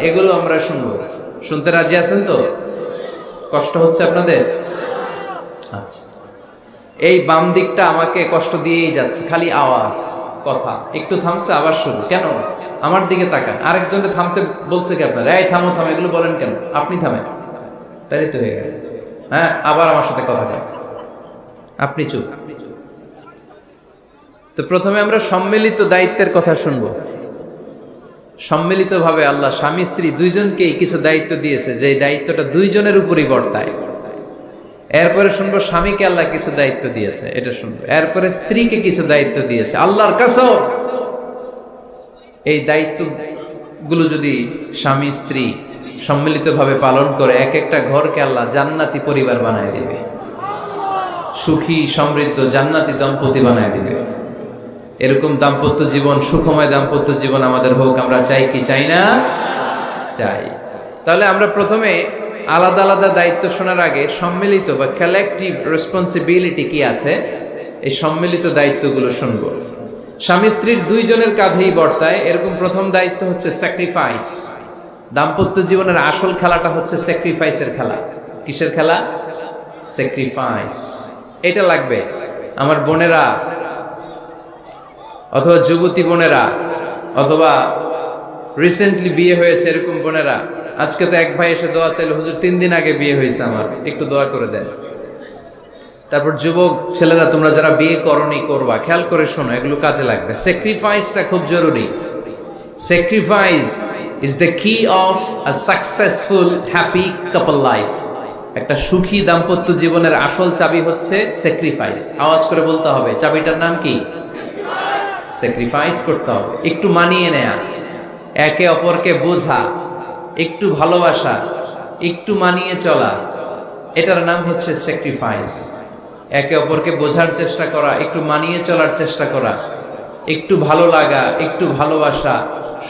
এগুলো আমরা শুনবো। শুনতে রাজি আছেন তো? কষ্ট হচ্ছে আপনাদের? আচ্ছা, এই বাম দিকটা আমাকে কষ্ট দিয়েই যাচ্ছে, খালি আওয়াজ কথা, একটু থামছে আবার শুরু। কেন? আমার দিকে তাকান। আরেকজনকে থামতে বলছে কি আপনার? এই থামো থামো, এগুলো বলেন কেন? আপনি থামেন, তাই তো হয়ে গেল। হ্যাঁ, আবার আমার সাথে কথা বলেন, আপনি চুপ। তো প্রথমে আমরা সম্মিলিত দায়িত্বের কথা শুনবো। সম্মিলিতভাবে আল্লাহ স্বামী স্ত্রী দুইজনকেই কিছু দায়িত্ব দিয়েছে, যে দায়িত্বটা দুইজনের উপরই বর্তায়। এরপরে শুনবো স্বামীকে আল্লাহ কিছু দায়িত্ব দিয়েছে, এটা শুনবো। এরপরে স্ত্রীকে কিছু দায়িত্ব দিয়েছে আল্লাহর কসম। এই দায়িত্বগুলো যদি স্বামী স্ত্রী সম্মিলিতভাবে পালন করে, এক একটা ঘরকে আল্লাহ জান্নাতি পরিবার বানায় দিবে, সুখী সমৃদ্ধ জান্নাতি দম্পতি বানায় দিবে। এরকম দাম্পত্য জীবন, সুখময় দাম্পত্য জীবন আমাদের হোক। আমরা চাই কি চাই না? চাই। তাহলে আমরা প্রথমে আলাদা আলাদা দায়িত্ব শোনার আগে সম্মিলিত বা কালেকটিভ রেসপন্সিবিলিটি কি আছে, এই সম্মিলিত দায়িত্বগুলো শুনব। স্বামী স্ত্রীর দুইজনের কাঁধেই বর্তায় এরকম প্রথম দায়িত্ব হচ্ছে স্যাক্রিফাইস। দাম্পত্য জীবনের আসল খেলাটা হচ্ছে স্যাক্রিফাইসের খেলা। কিসের খেলা? স্যাক্রিফাইস। এটা লাগবে আমার বোনেরা, অথবা যুবতী বোনেরা, অথবা রিসেন্টলি বিয়ে হয়েছে এরকম বোনেরা। আজকে তো এক ভাই এসে দোয়া চাইল, হুজুর 3 দিন আগে বিয়ে হয়েছে আমার, একটু দোয়া করে দেন। তারপর যুবক ছেলেরা, তোমরা যারা বিয়ে করনি করবা, খেয়াল করে শোনো, এগুলো কাজে লাগবে। স্যাক্রিফাইসটা খুব জরুরি। স্যাক্রিফাইস ইজ দ্য কি of a successful happy couple life. একটা সুখী দাম্পত্য জীবনের আসল চাবি হচ্ছে স্যাক্রিফাইস। আওয়াজ করে বলতে হবে, চাবিটার নাম কি? স্যাক্রিফাইস করতে হবে, একটু মানিয়ে নেয়া, একে অপরকে বোঝা, একটু ভালোবাসা, একটু মানিয়ে চলা, এটার নাম হচ্ছে স্যাক্রিফাইস। একে অপরকে বোঝার চেষ্টা করা, একটু মানিয়ে চলার চেষ্টা করা, একটু ভালো লাগা, একটু ভালোবাসা,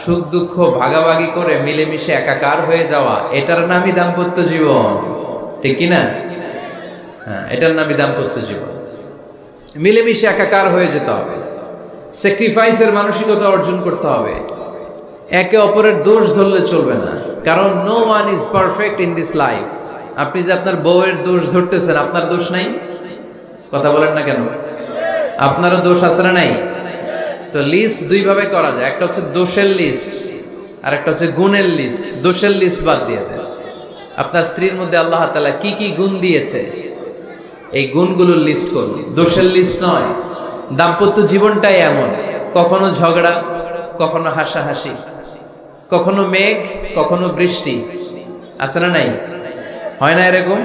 সুখ দুঃখ ভাগাভাগি করে মিলেমিশে একাকার হয়ে যাওয়া, এটার নামই দাম্পত্য জীবন। ঠিক কি না? হ্যাঁ, এটার নামই দাম্পত্য জীবন। মিলেমিশে একাকার হয়ে যেতে হবে, স্যাক্রিফাইসের মানসিকতা অর্জন করতে হবে। একে অপরের দোষ ধরলে চলবে না, কারণ no one is perfect in this life. আপনি যে আপনার বউয়ের দোষ ধরতেছেন, আপনার দোষ নাই? কথা বলেন না কেন? আপনারও দোষ আছে না নাই? তো লিস্ট দুই ভাবে করা যায়, একটা হচ্ছে দোষের লিস্ট, আর একটা হচ্ছে গুণের লিস্ট। দোষের লিস্ট বাদ দিয়ে দেন। আপনার স্ত্রীর মধ্যে আল্লাহ তাআলা কি কি গুণ দিয়েছে, এই গুণগুলোর লিস্ট করুন, দোষের লিস্ট নয়। দাম্পত্য জীবনটাই এমন, কখনো ঝগড়া, কখনো হাসাহাসি, কখনো মেঘ, কখনো বৃষ্টি, আছে না নাই? হয় না এরকম?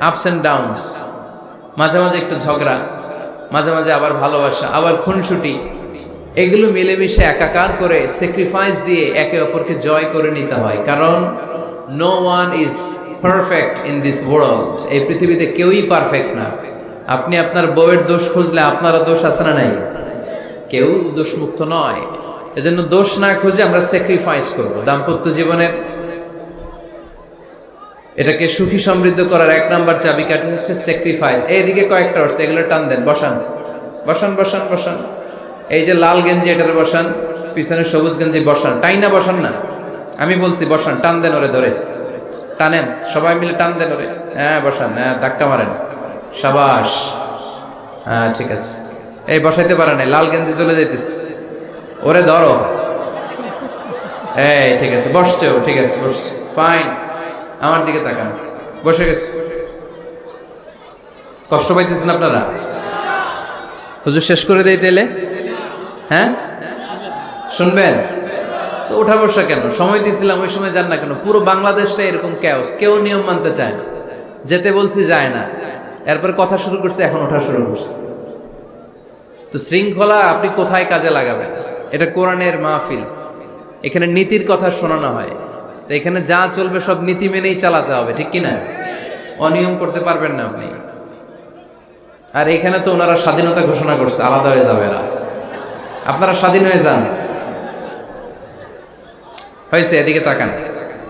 Ups and downs. মাঝে মাঝে একটু ঝগড়া, মাঝে মাঝে আবার ভালোবাসা, আবার খুনসুটি। এগুলো মিলেমিশে একাকার করে স্যাক্রিফাইস দিয়ে একে অপরকে জয় করে নিতে হয়। কারণ no one is perfect in this world. এই পৃথিবীতে কেউই পারফেক্ট না। আপনি আপনার বউয়ের দোষ খুঁজলে আপনারও দোষ আছে না নাই? কেউ দোষমুক্ত নয়। এজন্য দোষ না খুঁজে আমরা স্যাক্রিফাইস করব। দাম্পত্য জীবনের এটাকে সুখী সমৃদ্ধ করার 1 নাম্বার চাবিকাঠি হচ্ছে স্যাক্রিফাইস। এইদিকে কয়েকটা হচ্ছে, এগুলো টান দেন, বসান বসান বসান বসান। এই যে লাল গেঞ্জি, এটার বসান, পিছনে সবুজ গেঞ্জি বসান, টাইনা বসান না, আমি বলছি বসান, টান দেন ওরে ধরে, টানেন সবাই মিলে, টান দেন ওরে। হ্যাঁ বসান, হ্যাঁ ধাক্কা মারেন, সাবাস, হ্যাঁ ঠিক আছে। এই বসাইতে পারে না, লাল গেঞ্জি চলে যাইতেছে, ওরে ধরো। এই ঠিক আছে, বসছে ও, ঠিক আছে বসছে, ফাইন। আমার দিকে তাকান, বসে গেছে। কষ্ট পাইতেছেন আপনারা? হুজুর শেষ করে দেই তাইলে? হ্যাঁ শুনবেন তো? উঠা বসা কেন? সময় দিয়েছিলাম, ওই সময় যান না কেন? পুরো বাংলাদেশটা এরকম ক্যাওস, কেউ নিয়ম মানতে চায় না। যেতে বলছি যায় না, এরপর কথা শুরু করছে, এখন ওঠা শুরু করছে। তো শৃঙ্খলা আপনি কোথায় কাজে লাগাবেন? এটা কোরআনের মাহফিল, এখানে নীতির কথা শোনানো হয়। তো এখানে যা চলবে সব নীতি মেনেই চালাতে হবে, ঠিক কিনা? অনিয়ম করতে পারবেন না আপনি। আর এখানে তো ওনারা স্বাধীনতা ঘোষণা করছে, আলাদা হয়ে যাবে এরা। আপনারা স্বাধীন হয়ে যান, হয়েছে? এদিকে তাকান।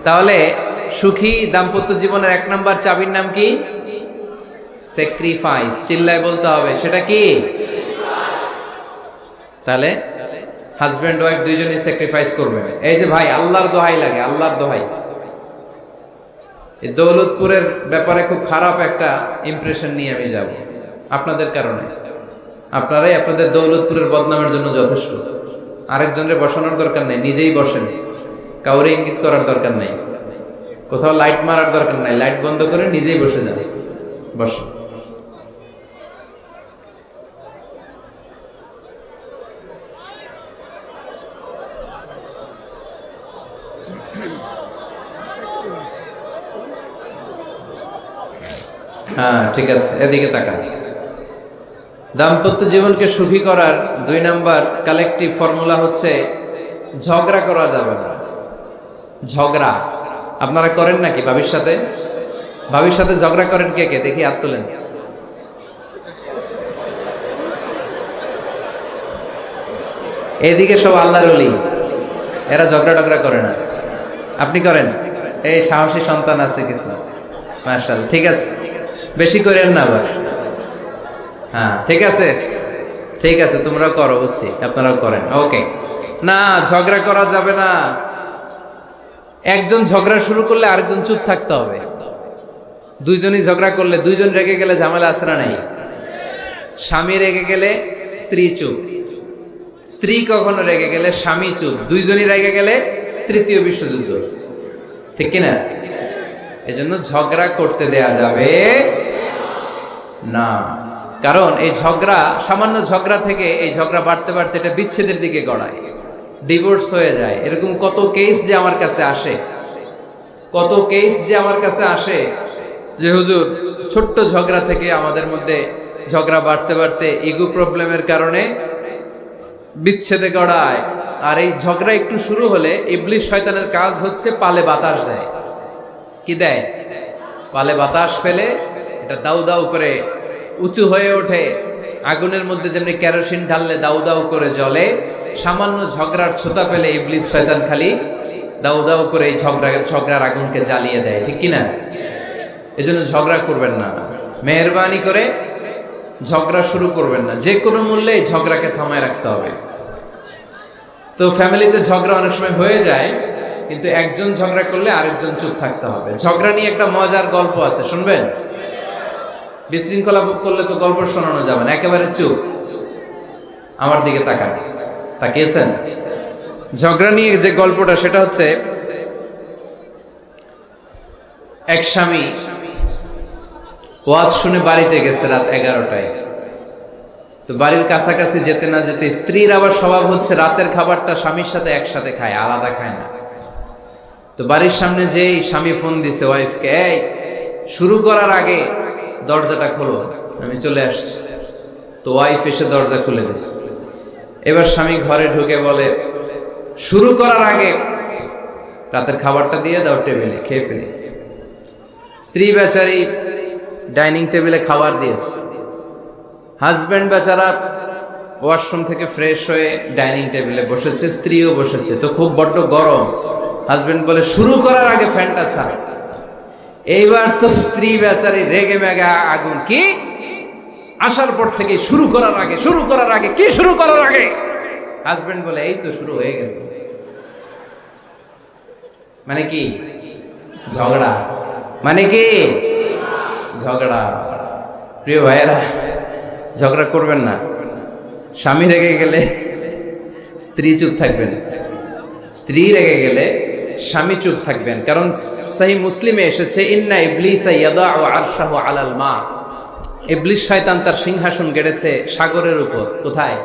তাহলে সুখী দাম্পত্য জীবনের 1 নাম্বার চাবির নাম কি? স্যাক্রিফাইস। চিল্লায় বলতে হবে, সেটা কি? তাহলে হাজব্যান্ড ওয়াইফ দুইজনই স্যাক্রিফাইস করবেন। এই যে ভাই আল্লাহর দোহাই লাগে, আল্লাহর দোহাই, এই দৌলতপুরের ব্যাপারে খুব খারাপ একটা ইমপ্রেশন নিয়ে আমি যাব আপনাদের কারণে। আপনারাই আপনাদের দৌলতপুরের বদনামের জন্য যথেষ্ট। আরেকজনের বসানোর দরকার নেই, নিজেই বসেন। কাউরে ইঙ্গিত করার দরকার নেই, কোথাও লাইট মারার দরকার নাই, লাইট বন্ধ করে নিজেই বসে যান, বসেন। হ্যাঁ ঠিক আছে, এদিকে তাকান। দাম্পত্য জীবনকে সুখী করার 2 নাম্বার কালেকটিভ ফর্মুলা হচ্ছে ঝগড়া করা যাবে না। ঝগড়া আপনারা করেন নাকি ভাবির সাথে? ভাবির সাথে ঝগড়া করেন কে কে? দেখি হাত তোলেন। এদিকে সব আল্লাহর ওলি, এরা ঝগড়া টগড়া করে না। আপনি করেন? এই সাহসী সন্তান আছে কিছু, মাশাআল্লাহ। ঠিক আছে, বেশি করেন না আবার। হ্যাঁ ঠিক আছে, ঠিক আছে, তোমরাও করো, বুঝছি আপনারাও করেন। ওকে, না ঝগড়া করা যাবে না। একজন ঝগড়া শুরু করলে আরেকজন চুপ থাকতে হবে। দুইজনই ঝগড়া করলে, দুইজন রেগে গেলে ঝামেলা আসরা নাই। স্বামী রেগে গেলে স্ত্রী চুপ, স্ত্রী কখনো রেগে গেলে স্বামী চুপ, দুইজনই রেগে গেলে তৃতীয় বিশ্বযুদ্ধ। ঠিক কিনা? এজন্য ঝগড়া করতে দেয়া যাবে না। কারণ এই ঝগড়া, সামান্য ঝগড়া থেকে এই ঝগড়া বাড়তে বাড়তে এটা বিচ্ছেদের দিকে গড়ায়, ডিভোর্স হয়ে যায়। এরকম কত কেস যে আমার কাছে আসে, কত কেস যে আমার কাছে আসে যে হুজুর ছোট্ট ঝগড়া থেকে আমাদের মধ্যে ঝগড়া বাড়তে বাড়তে ইগো প্রবলেমের কারণে বিচ্ছেদে গড়ায়। আর এই ঝগড়া একটু শুরু হলে ইবলিশ শয়তানের কাজ হচ্ছে পালে বাতাস দেয়। কি দেয়? পালে বাতাস ফেলে এটা দাউ দাউ করে উঁচু হয়ে ওঠে। আগুনের মধ্যে যেমনি কেরোসিন ঢাললে দাউ দাউ করে জ্বলে, সামান্য ঝগড়ার ছোতা পেলে ইবলিশ শয়তান খালি দাউ দাউ করে এই ঝগড়ার আগুনকে জ্বালিয়ে দেয়। ঠিক কিনা? এজন্য ঝগড়া করবেন না, মেহেরবানি করে ঝগড়া শুরু করবেন না। যে কোনো মূল্যে এই ঝগড়াকে থামায় রাখতে হবে। তো ফ্যামিলিতে ঝগড়া অনেক সময় হয়ে যায়, কিন্তু একজন ঝগড়া করলে আরেকজন চুপ থাকতে হবে। ঝগড়া নিয়ে একটা মজার গল্প আছে, শুনবেন? বিশৃঙ্খলা ভোগ করলে তো গল্প শোনানো যাবে না, একেবারে চুপ। আমার দিকে তাকান, তাকিয়েছেন? ঝগড়া নিয়ে যে গল্পটা সেটা হচ্ছে, এক স্বামী ওয়াজ শুনে বাড়িতে গেছে রাত 11টায়। তো বাড়ির কাছাকাছি যেতে না যেতে স্ত্রীর আবার স্বভাব হচ্ছে রাতের খাবারটা স্বামীর সাথে একসাথে খায়, আলাদা খায় না। তো বাড়ির সামনে যেই স্বামী ফোন দিছে ওয়াইফকে, এই শুরু করার আগে দরজাটা খোলো, আমি চলে আসছি। তো ওয়াইফ এসে দরজা খুলে দিছে। এবার স্বামী ঘরে ঢুকে বলে, শুরু করার আগে রাতের খাবারটা দিয়ে দাও টেবিলে, খেয়ে ফেলি। স্ত্রী বেচারি ডাইনিং টেবিলে খাবার দিয়েছে, হাজব্যান্ড বেচারা ওয়াশরুম থেকে ফ্রেশ হয়ে ডাইনিং টেবিলে বসেছে, স্ত্রীও বসেছে। তো খুব বড্ড গরম। হাজব্যান্ড বলে, শুরু করার আগে ফ্যানটা ছাড়। এইবার তো স্ত্রী বেচারি রেগে মেগে আগুন, কি আসার পর থেকে শুরু করার আগে, শুরু করার আগে, কি শুরু করার আগে? হাজব্যান্ড বলে, এই তো শুরু হয়ে গেল। মানে কি? ঝগড়া। মানে কি? ঝগড়া। প্রিয় ভাইয়েরা, ঝগড়া করবেন না। স্বামী রেগে গেলে স্ত্রী চুপ থাকবেন, স্ত্রী রেগে গেলে স্বামী চুপ থাকবেন। কারণ সহিহ মুসলিমে এসেছে, ইন্না ইবলিসা ইয়াদাউ আরশাহু আলাল মা। ইবলিস শয়তান তার সিংহাসন গেড়েছে সাগরের উপর। কোথায়?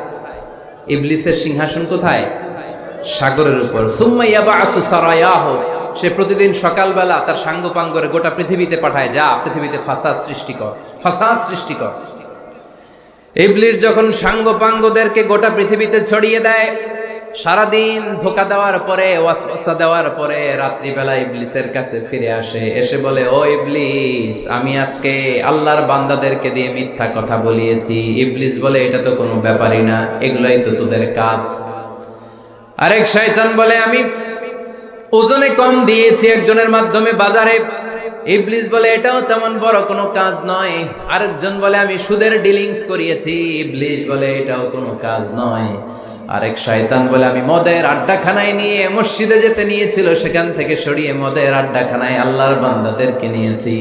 ইবলিসের সিংহাসন কোথায়? সাগরের উপর। সুম্মা ইয়াবআসু সারায়াহু, সে প্রতিদিন সকালবেলা তার সাঙ্গপাঙ্গরে গোটা পৃথিবীতে পাঠায়, যা পৃথিবীতে ফাসাদ সৃষ্টি কর, ফাসাদ সৃষ্টি কর। ইবলিস যখন সাঙ্গপাঙ্গদেরকে গোটা পৃথিবীতে ছড়িয়ে দেয়, সারাদিন ধোকা দেওয়ার পরে, ওয়াসওয়াসা দেওয়ার পরে রাত্রিবেলা ইবলিসের কাছে ফিরে আসে, এসে বলে, ও ইবলিস, আমি আজকে আল্লাহর বান্দাদেরকে দিয়ে মিথ্যা কথা বলিয়েছি। ইবলিস বলে, এটা তো কোনো ব্যাপারই না, এগুলোই তো তোদের কাজ। আরেক শয়তান বলে, আমি ওজনে কম দিয়েছি একজনের মাধ্যমে বাজারে। ইবলিস বলে, এটাও তেমন বড় কোনো কাজ নয়। আরেকজন বলে, আমি সুদের ডিলিংস করিয়েছি। ইবলিস বলে, এটাও কোনো কাজ নয়। আরেক শয়তান বলে আমি মদের আড্ডাখানায় নিয়ে মসজিদে যেতে নিয়েছিল, সেখান থেকে সরিয়ে মদের আড্ডাখানায় আল্লাহর বান্দাদেরকে নিয়েছি।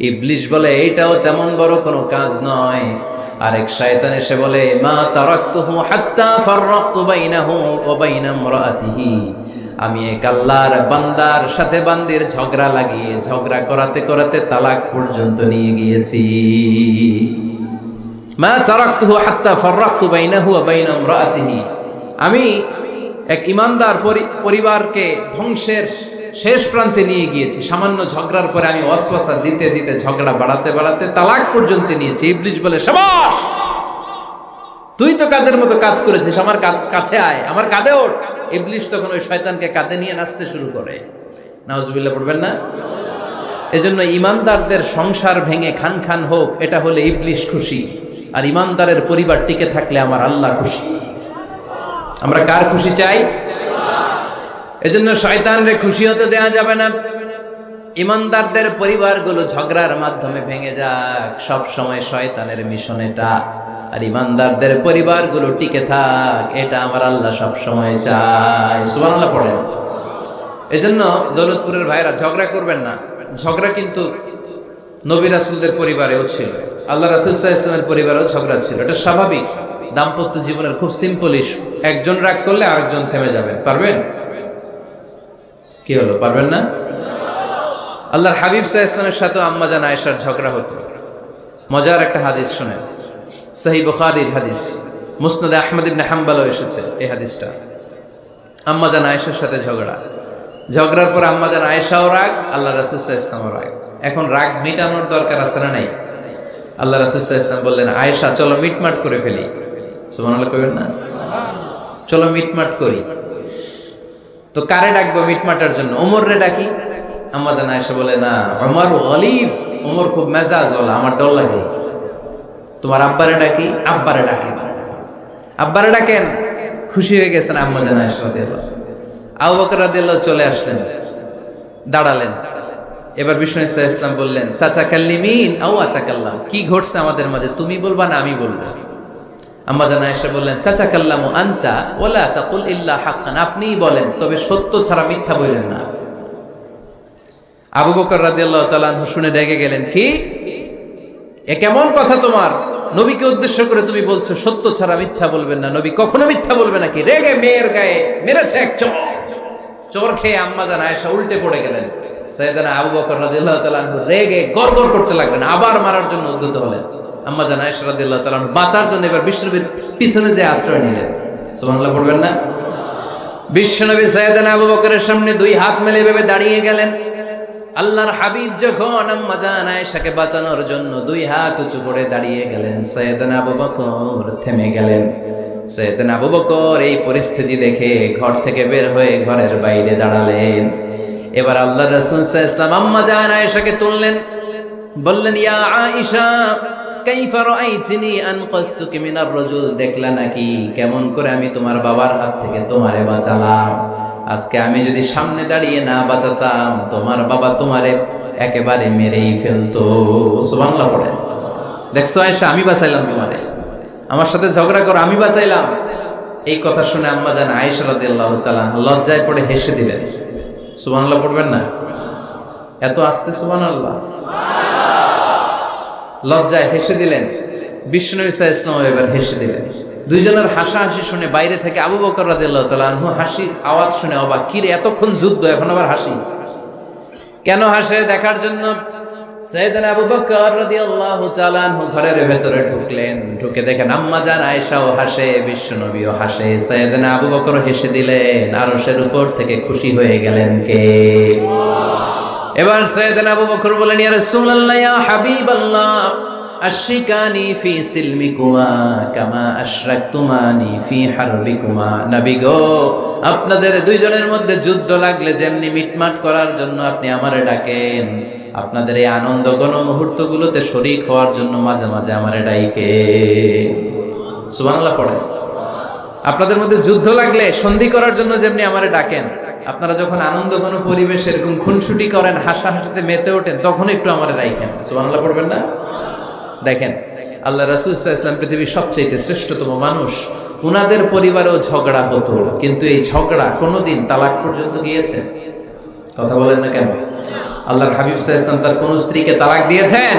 ইবলিশ বলে এইটাও তেমন বড় কোনো কাজ নয়। আরেক শয়তান এসে বলে মা তারাকতুহু হাত্তা ফাররাকতু বাইনাহু ওয়া বাইনা ইমরাআতিহি, আমি এক আল্লাহর বান্দার সাথে বান্দির ঝগড়া লাগিয়ে ঝগড়া করাতে করাতে তালাক পর্যন্ত নিয়ে গিয়েছি। মা তারাকতুহু হাত্তা ফাররাকতু বাইনাহু ওয়া বাইনা ইমরাআতিহি, আমি এক ইমানদার পরিবারকে ধ্বংসের শেষ প্রান্তে নিয়ে গিয়েছি। সামান্য ঝগড়ার পরে আমি ওয়াসওয়াসা দিতে দিতে ঝগড়া বাড়াতে বাড়াতে তালাক পর্যন্ত নিয়েছি। ইবলিশ বলে শাবাশ, তুই তো কাজের মতো কাজ করেছিস, আমার কাছে আয়, আমার কাঁধে ওঠ। ইবলিশ তখন ওই শয়তানকে কাঁধে নিয়ে নাচতে শুরু করে। নাউজুবিল্লাহ পড়বেন না? এজন্য ইমানদারদের সংসার ভেঙে খান খান হোক, এটা হলে ইবলিশ খুশি, আর ইমানদারের পরিবার টিকে থাকলে আমার আল্লাহ খুশি। আমরা কার খুশি চাই? এজন্য শয়তানরে খুশি হতে দেয়া যাবে না। ইমানদারদের পরিবারগুলো ঝগড়ার মাধ্যমে ভেঙে যাক, সব সময় শয়তানের মিশন এটা। আর ইমানদারদের পরিবারগুলো টিকে থাক, এটা আমার আল্লাহ সব সময় চায়। সুবহানাল্লাহ পড়েন। এজন্য দৌলতপুরের ভাইরা ঝগড়া করবেন না। ঝগড়া কিন্তু নবী রাসূলদের পরিবারেও ছিল, আল্লাহ রাসূল সাল্লাল্লাহু আলাইহি ওয়াসাল্লামের পরিবারেও ঝগড়া ছিল। এটা স্বাভাবিক, দাম্পত্য জীবনের খুব সিম্পল ইস্যু। একজন রাগ করলে আরেকজন থেমে যাবে। পারবেন? কি হলো, পারবেন না? আল্লাহর হাবিব সাল্লাল্লাহু আলাইহি ওয়াসাল্লামের সাথে আম্মা জান আয়েশার ঝগড়া হতো। মজার একটা হাদিস শুনেন, সহিহ বুখারীর হাদিস, মুসনাদে আহমদ ইবনে হাম্বলও এসেছে এই হাদিসটা। আম্মা জান আয়েশার সাথে ঝগড়ার পর আম্মা জান আয়েশাও রাগ, আল্লাহ রাসূল সাল্লাল্লাহু আলাইহি ওয়াসাল্লামও রাগ। এখন রাগ মিটানোর দরকার আছে না নাই? আল্লাহ রাসূল সাল্লাল্লাহু আলাইহি ওয়াসাল্লাম বললেন, আয়েশা চলো মিটমাট করে ফেলি। সুবহানাল্লাহ কইবেন না? চলো মিটমাট করি। তো কারে ডাকবো মিটমাটার জন্য? ওমর রে ডাকি। আম্মা জান আয়েশা বলে না, ওমর গলিব, ওমর খুব মেজাজ ওয়ালা, আমার ডর লাগে। তোমার আব্বারে ডাকি। আব্বারে ডাকেন। আব্বারে ডাকেন। খুশি হয়ে গেছেন আম্মা জান আয়েশা রাদিয়াল্লাহু। আবু বকর রাদিয়াল্লাহু চলে আসলেন, দাঁড়ালেন। এবার বিষ্ণু সাল্লাল্লাহু আলাইহি ওয়াসাল্লাম বললেন, তাতাকাল্লিমিন আও আতাকাল্লাম, কি ঘটছে আমাদের মাঝে, তুমি বলবা না আমি বলবো? আম্মা জান আয়েশা বললেন, তাতাকাল্লামু আনতা ওয়ালা তাকুল ইল্লা হাক্কান, আপনিই বলেন তবে সত্য ছাড়া মিথ্যা বলেন না। আবু বকর রাদিয়াল্লাহু তাআলা আনহু শুনে রেগে গেলেন, কি এ কেমন কথা তোমার? নবীকে উদ্দেশ্য করে তুমি বলছো সত্য ছাড়া মিথ্যা বলবেন না, নবী কখনো মিথ্যা বলবে নাকি? রেগে মেয়ের গায়ে মেরেছে এক চোর খেয়ে আম্মা জান আয়েশা উল্টে পড়ে গেলেন। সাইয়েদনা আবু বকর রাদিয়াল্লাহু তাআলা আনহু রেগে গড়গড় করতে লাগলেন, আবার মারার জন্য উদ্যত হলেন। আম্মা জান আয়েশা রাদিয়াল্লাহু তাআলা আনহু বাঁচার জন্য এবার বিশ্বনবীর পিছনে যে আশ্রয় নিলেন। সুবহানাল্লাহ পড়বেন না? বিশ্বনবী সাইয়েদনা আবু বকরের সামনে দুই হাত মেলে ভেবে দাঁড়িয়ে গেলেন। আল্লাহর হাবিব যখন আম্মা জান আয়েশাকে বাঁচানোর জন্য দুই হাত উঁচু করে দাঁড়িয়ে গেলেন, সাইয়েদনা আবু বকর থেমে গেলেন। সাইয়েদনা আবু বকর এই পরিস্থিতি দেখে ঘর থেকে বের হয়ে ঘরের বাইরে দাঁড়ালেন। এবার আল্লাহর রাসূল সাল্লাল্লাহু আলাইহি ওয়াসাল্লাম আম্মা জান আয়েশাকে তুললেন, বললেন, ইয়া আয়েশা কাইফা রাআইতিনি আনকাসতুকি মিনার রাজুল, দেখলা নাকি কেমন করে আমি তোমার বাবার হাত থেকে তোমারে বাঁচালাম? আজকে আমি যদি সামনে দাঁড়িয়ে না বাঁচাতাম, তোমার বাবা তোমারে একেবারে মেরেই ফেলতো। সুবহানাল্লাহ পড়েন। দেখছো আয়েশা, আমি বাঁচাইলাম তোমারে, আমার সাথে ঝগড়া করো আমি বাঁচাইলাম। এই কথা শুনে আম্মা জান আয়েশা রাদিয়াল্লাহু তাআলা লজ্জায় পড়ে হেসে দিলেন। সুবহানাল্লাহ পড়বেন না? এত আস্তে সুবহানাল্লাহ। লজ্জায় হেসে দিলেন। বিষ্ণু ঈসা ইসলাম এবার হেসে দিলেন। দুইজনের হাসাহাসি শুনে বাইরে থেকে আবু বকর রাদিয়াল্লাহু তাআলা আনহু হাসির আওয়াজ শুনে অবাক, কি রে এতক্ষণ যুদ্ধ এখন আবার হাসি কেন? হাসে দেখার জন্য সাইয়েদনা আবু বকর রাদিয়াল্লাহু তাআলা আনহু ঘরের ভেতরে ঢুকলেন। ঢুকে দেখেন আম্মা জান আয়েশাও হাসে, বিশ্বনবীও হাসে, সাইয়েদনা আবু বকর হেসে দিলেন। আরশের উপর থেকে খুশি হয়ে গেলেন কে? এবার সাইয়েদনা আবু বকর বলেন, ইয়া রাসূলুল্লাহ, ইয়া হাবিবাল্লাহ, আশরিকানি ফি সিলমিকুমা কামা আশরাকতুমানি ফি হারবিকুমা। নবী গো, আপনাদের দুইজনের মধ্যে যুদ্ধ লাগলে যেমনি মিটমাট করার জন্য আপনি আমারে ডাকেন, আপনাদের এই আনন্দ গণ মুহূর্তগুলোতে শরীক হওয়ার জন্য মাঝে মাঝে আমারে ডাইকে। সুবহানাল্লাহ পড়েন। আপনাদের মধ্যে যুদ্ধ লাগলে সন্ধি করার জন্য যেমনি আমারে ডাকেন, আপনারা যখন আনন্দ ঘন পরিবেশে এরকম খুনসুটি করেন, হাসাহাসিতে মেতে ওঠেন, তখন একটু আমারে ডাইকেন। সুবহানাল্লাহ পড়বেন না? দেখেন আল্লাহ রাসূল সাল্লাল্লাহু আলাইহি ওয়াসাল্লাম পৃথিবীর সবচেয়ে শ্রেষ্ঠতম মানুষ, উনাদের পরিবারেও ঝগড়া হতো, কিন্তু এই ঝগড়া কোনোদিন তালাক পর্যন্ত গিয়েছে? কথা বলেন না কেন? আল্লাহর হাবিব সাল্লাল্লাহু আলাইহি ওয়াসাল্লাম তার কোন স্ত্রীকে তালাক দিয়েছেন?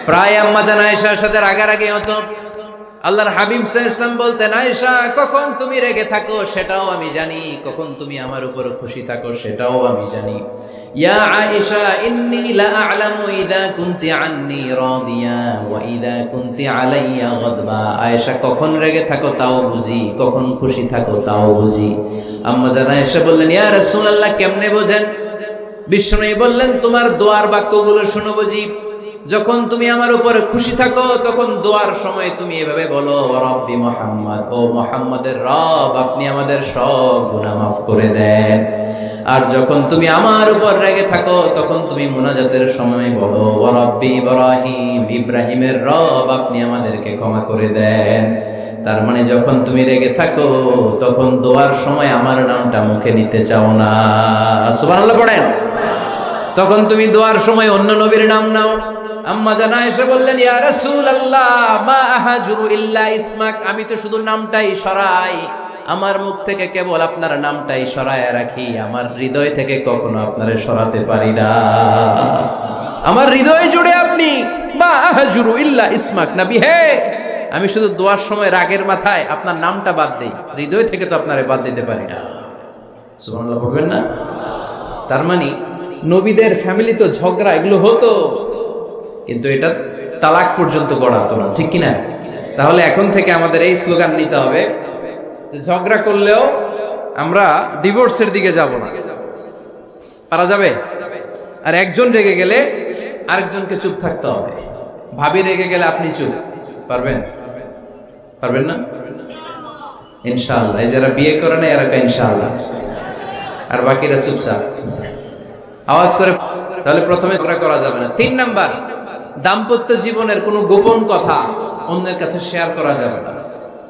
প্রায় আম্মা জান আয়েশার সাথে রাগারাগি হতো। আল্লাহর হাবিব সাল্লাল্লাহু আলাইহি ওয়াসাল্লাম বলতেন, আয়েশা কখন তুমি রেগে থাকো সেটাও আমি জানি, কখন তুমি আমার উপর খুশি থাকো সেটাও আমি জানি। ইয়া আয়েশা ইন্নী লা আ'লামু ইযা কুনতি আন্নী রাদিয়া ওয়া ইযা কুনতি আলাইয়া গাদবা। আয়েশা কখন রেগে থাকো তাও বুঝি, কখন খুশি থাকো তাও বুঝি। আম্মা জান আয়েশা বললেন, ইয়া রাসূলুল্লাহ কেমনে বোঝেন? বিশ্বনবী বললেন, তোমার দোয়ার বাক্যগুলো শুনো বুঝি। যখন তুমি আমার উপরে খুশি থাকো তখন দোয়ার সময় তুমি এভাবে বলো, রব্বি মুহাম্মদ, ও মুহাম্মাদের রব আপনি আমাদের সব গুনাহ মাফ করে দেন। আর যখন তুমি আমার উপর রেগে থাকো তখন তুমি মুনাজাতের সময় বলো, রব্বি ইব্রাহিম, ইব্রাহিমের রব আপনি আমাদেরকে ক্ষমা করে দেন। তার মানে যখন তুমি রেগে থাকো তখন দোয়ার সময় আমার নামটা মুখে নিতে চাও না। সুবহানাল্লাহ পড়েন। তখন তুমি দোয়ার সময় অন্য নবীর নাম নাও। আম্মা জান আয়েশা বললেন, ইয়া রাসূলুল্লাহ মা আহাজুরু ইল্লা ইসমাক, আমি তো শুধু নামটাই সরাই, আমার মুখ থেকে কেবল আপনার নামটাই সরায় রাখি, আমার হৃদয় থেকে কখনো আপনারে সরাতে পারি না। আমার হৃদয় জুড়ে আপনি, মা আহাজুরু ইল্লা ইসমাক, নবী হে আমি শুধু দোয়ার সময় রাগের মাথায় আপনার নামটা বাদ দেই, হৃদয় থেকে তো আপনারে বাদ দিতে পারি না। সুবহানাল্লাহ বলবেন না? তার মানে নবীদের ফ্যামিলি তো ঝগড়া এগুলো হতো, কিন্তু এটা তালাক পর্যন্ত গড়াতো না, ঠিক কিনা? তাহলে এখন থেকে আমাদের এই স্লোগান নিতে হবে যে ঝগড়া করলেও আমরা ডিভোর্সের দিকে যাব না। পারা যাবে? আর একজন রেগে গেলে আরেকজনকে চুপ থাকতে হবে। ভাবি রেগে গেলে আপনি চুপ, পারবেন? পারবেন না? ইনশাআল্লাহ। এই যারা বিয়ে করে না এরা ইনশাআল্লাহ, আর বাকিরা চুপচাপ আওয়াজ করে। তাহলে প্রথমে ঝগড়া করা যাবে না। 3 নাম্বার, দাম্পত্য জীবনের কোনো গোপন কথা অন্যের কাছে শেয়ার করা যাবে না।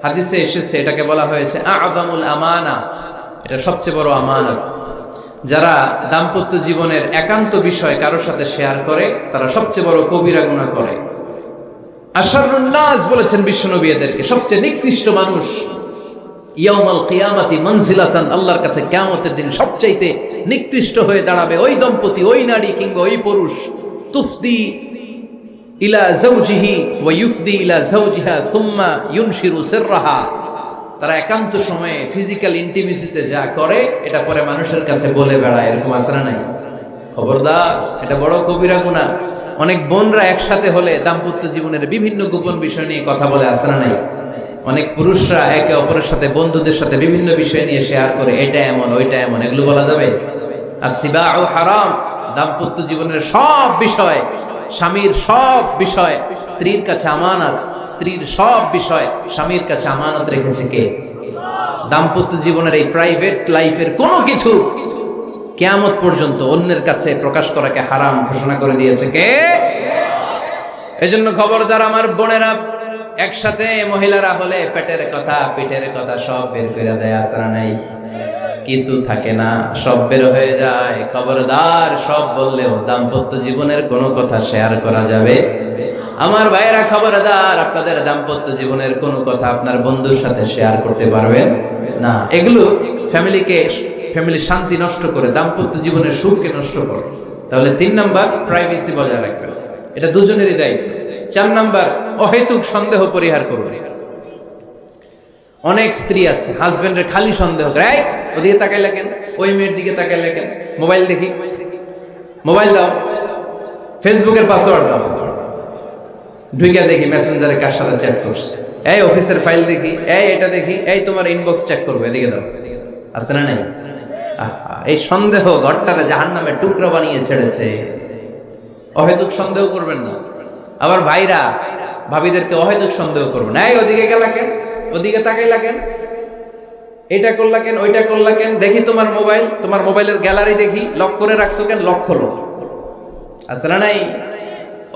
হাদিসে এসেছে এটাকে বলা হয়েছে আ'যামুল আমানা, এটা সবচেয়ে বড় আমানত। যারা দাম্পত্য জীবনের একান্ত বিষয় কারোর সাথে শেয়ার করে তারা সবচেয়ে বড় কবিরা গুনাহ করে। আশারুন নাস বলেছেন বিশ্বনবী এদেরকে, সবচেয়ে নিকৃষ্ট মানুষ। ইয়াউমাল কিয়ামাতি মানজিলাতান, আল্লাহর কাছে কিয়ামতের দিন সবচাইতে নিকৃষ্ট হয়ে দাঁড়াবে ওই দম্পতি, ওই নারী কিংবা ওই পুরুষ, তুফদি ইলা যাওজিহি ওয়া ইউফদি ইলা যাওজিহা সুম্মা ইউনশিরু সিররাহা। তারা একান্ত সময়ে ফিজিক্যাল ইন্টিমেসিতে যা করে এটা পরে মানুষের কাছে বলে বেড়ায়, এরকম আছে না নাই? খবরদার, এটা বড় কবিরা গুনাহ। অনেক বোনরা একসাথে হলে দাম্পত্য জীবনের বিভিন্ন গোপন বিষয় নিয়ে কথা বলে, আছে না নাই? অনেক পুরুষরা একে অপরের সাথে, বন্ধুদের সাথে বিভিন্ন বিষয় নিয়ে শেয়ার করে, এটা এমন ওইটা এমন, এগুলো বলা যাবে? আসিবাউ হারাম। দাম্পত্য জীবনের সব বিষয়, স্বামীর সব বিষয় স্ত্রীর কাছে আমানত, স্ত্রীর সব বিষয় স্বামীর কাছে আমানত রেখেছে কে? দাম্পত্য জীবনের এই প্রাইভেট লাইফের কোনো কিছু কিয়ামত পর্যন্ত অন্যের কাছে প্রকাশ করাকে হারাম ঘোষণা করে দিয়েছে কে? এজন্য খবরদার আমার বোনেরা, একসাথে মহিলারা হলে পেটের কথা পিঠের কথা সব বের করে দেয়, আসরা নাই? কিছু থাকে না, সব বের হয়ে যায়। খবরদার, সব বললেও দাম্পত্য জীবনের কোনো কথা শেয়ার করা যাবে? আমার ভাইয়েরা খবরদার, আপনাদের দাম্পত্য জীবনের কোনো কথা আপনার বন্ধুর সাথে শেয়ার করতে পারবেন না। এগুলো ফ্যামিলি শান্তি নষ্ট করে, দাম্পত্য জীবনের সুখকে নষ্ট করে। তাহলে 3 নাম্বার, প্রাইভেসি বজায় রাখবেন, এটা দুজনেরই দায়িত্ব। 4 নাম্বার, অহেতুক সন্দেহ পরিহার করুন। অনেক স্ত্রী আছে হাজবেন্ডের খালি সন্দেহ করে, এই ওদিকে তাকাইলা কেন, ওই মেয়ের দিকে তাকাইলা কেন, মোবাইল দেখি, মোবাইল দাও, ফেসবুকের পাসওয়ার্ড দাও, ঢুইকা দেখি মেসেঞ্জারে কার সাথে চ্যাট করছে, এই অফিসের ফাইল দেখি, এই এটা দেখি, এই তোমার ইনবক্স চেক করবো, এদিকে দাও, আছে না নাই? এই সন্দেহ ঘরটারে জাহান্নামের টুকরা বানিয়ে ছেড়েছে। অহেতুক সন্দেহ করবেন না। আবার ভাইরা ভাবিদেরকে অহেতুক সন্দেহ করবেন, এই ওদিকে গেলা কেন, ওদিকে তাকাইলা কেন, এটা করলা কেন, ওইটা করলা কেন, দেখি তোমার মোবাইল, তোমার মোবাইলের গ্যালারি দেখি, লক করে রাখছো কেন, লক খোলো, আছে না নাই?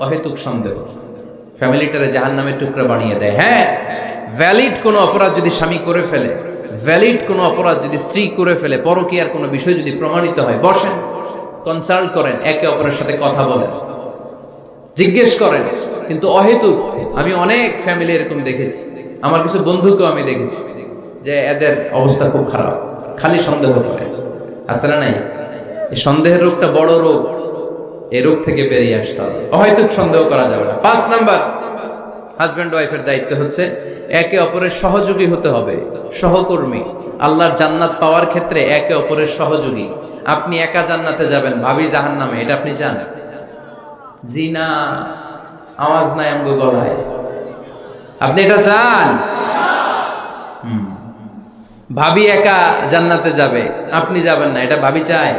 অহেতুক সন্দেহ ফ্যামিলিটারে জাহান্নামের টুকরা বানিয়ে দেয়। হ্যাঁ, ভ্যালিড কোনো অপরাধ যদি স্বামী করে ফেলে, ভ্যালিড কোনো অপরাধ যদি স্ত্রী করে ফেলে, পরকীয়ার কোনো বিষয় যদি প্রমাণিত হয়, বসেন, কনসাল্ট করেন, একে অপরের সাথে কথা বলেন, জিজ্ঞেস করেন। কিন্তু অহেতুক আমি অনেক ফ্যামিলি এরকম দেখেছি, আমার কিছু বন্ধুকেও আমি দেখেছি যে এদের অবস্থা খুব খারাপ, খালি সন্দেহ করে। আসলে নাই, এই সন্দেহের রোগটা বড় রোগ, এই রোগ থেকে বেরিয়ে আসতে হবে। অহেতুক সন্দেহ করা যাবে না। 5 নাম্বার, হাজব্যান্ড ওয়াইফের দায়িত্ব হচ্ছে একে অপরের সহযোগী হতে হবে, সহকর্মী। আল্লাহর জান্নাত পাওয়ার ক্ষেত্রে একে অপরের সহযোগী। আপনি একা জান্নাতে যাবেন, ভাবি জাহান্নামে, এটা আপনি চান? জি না, আওয়াজ নাই আমগো গলায়। আপনি এটা চান? ভাবি একা জান্নাতে যাবে, আপনি যাবেন না, এটা ভাবি চায়?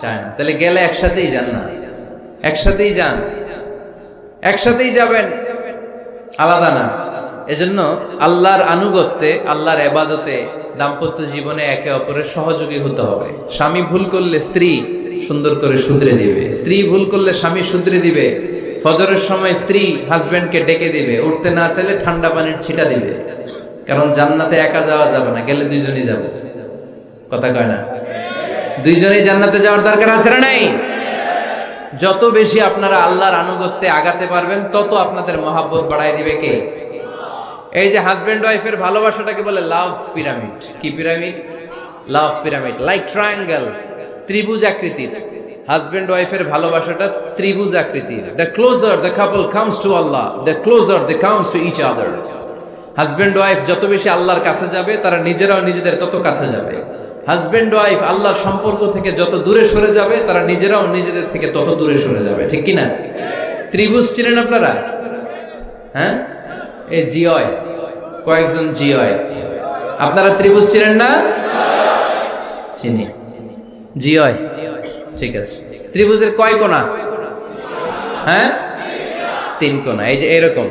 চায় না। তাহলে গেলে একসাথেই যান না, একসাথেই যান, একসাথেই যাবেন, আলাদা না। এজন্য আল্লাহর আনুগত্যে, আল্লাহর ইবাদতে, দাম্পত্য জীবনে একে অপরের সহযোগী হতে হবে। স্বামী ভুল করলে স্ত্রী সুন্দর করে শুধরে দিবে, স্ত্রী ভুল করলে স্বামী শুধরে দিবে। ফজরের সময় স্ত্রী হাজবেন্ডকে ডেকে দিবে, উঠতে না চাইলে ঠান্ডা পানির ছিটা দিবে। কারণ জান্নাতে একা যাওয়া যাবে না, গেলে দুইজনই যাবে। কথা কয় না? দুইজনেই জান্নাতে যাওয়ার দরকার আছে না নাই? যত বেশি আপনারা আল্লাহর আনুগত্যে আগাতে পারবেন, তত আপনাদের মহাব্বত বাড়ায় দিবে কে? এই যে হাজবেন্ড ওয়াইফের ভালোবাসাটাকে বলে লাভ পিরামিড। কি pyramid? Love pyramid, like triangle, ত্রিভুজ আকৃতির। হাজবেন্ড ওয়াইফের ভালোবাসাটা ত্রিভুজ আকৃতির। The closer the couple comes to Allah, the closer they comes to each other. Husband wife যত বেশি আল্লাহর কাছে যাবে, তারা নিজেরাও নিজেদের তত কাছে যাবে। হাজবেন্ড ওয়াইফ আল্লাহর সম্পর্ক থেকে যত দূরে সরে যাবে, তারা নিজেরাও নিজেদের থেকে তত দূরে সরে যাবে। ঠিক কি না? ত্রিভুজ চিনেন আপনারা? হ্যাঁ, এই জিওয় কয়েকজন জিওয়, আপনারা ত্রিভুজ চিনেন না? চিনি, জিওয়, ঠিক আছে। ত্রিভুজের কয় কোণা? হ্যাঁ, 3 কোণা। এই যে এরকম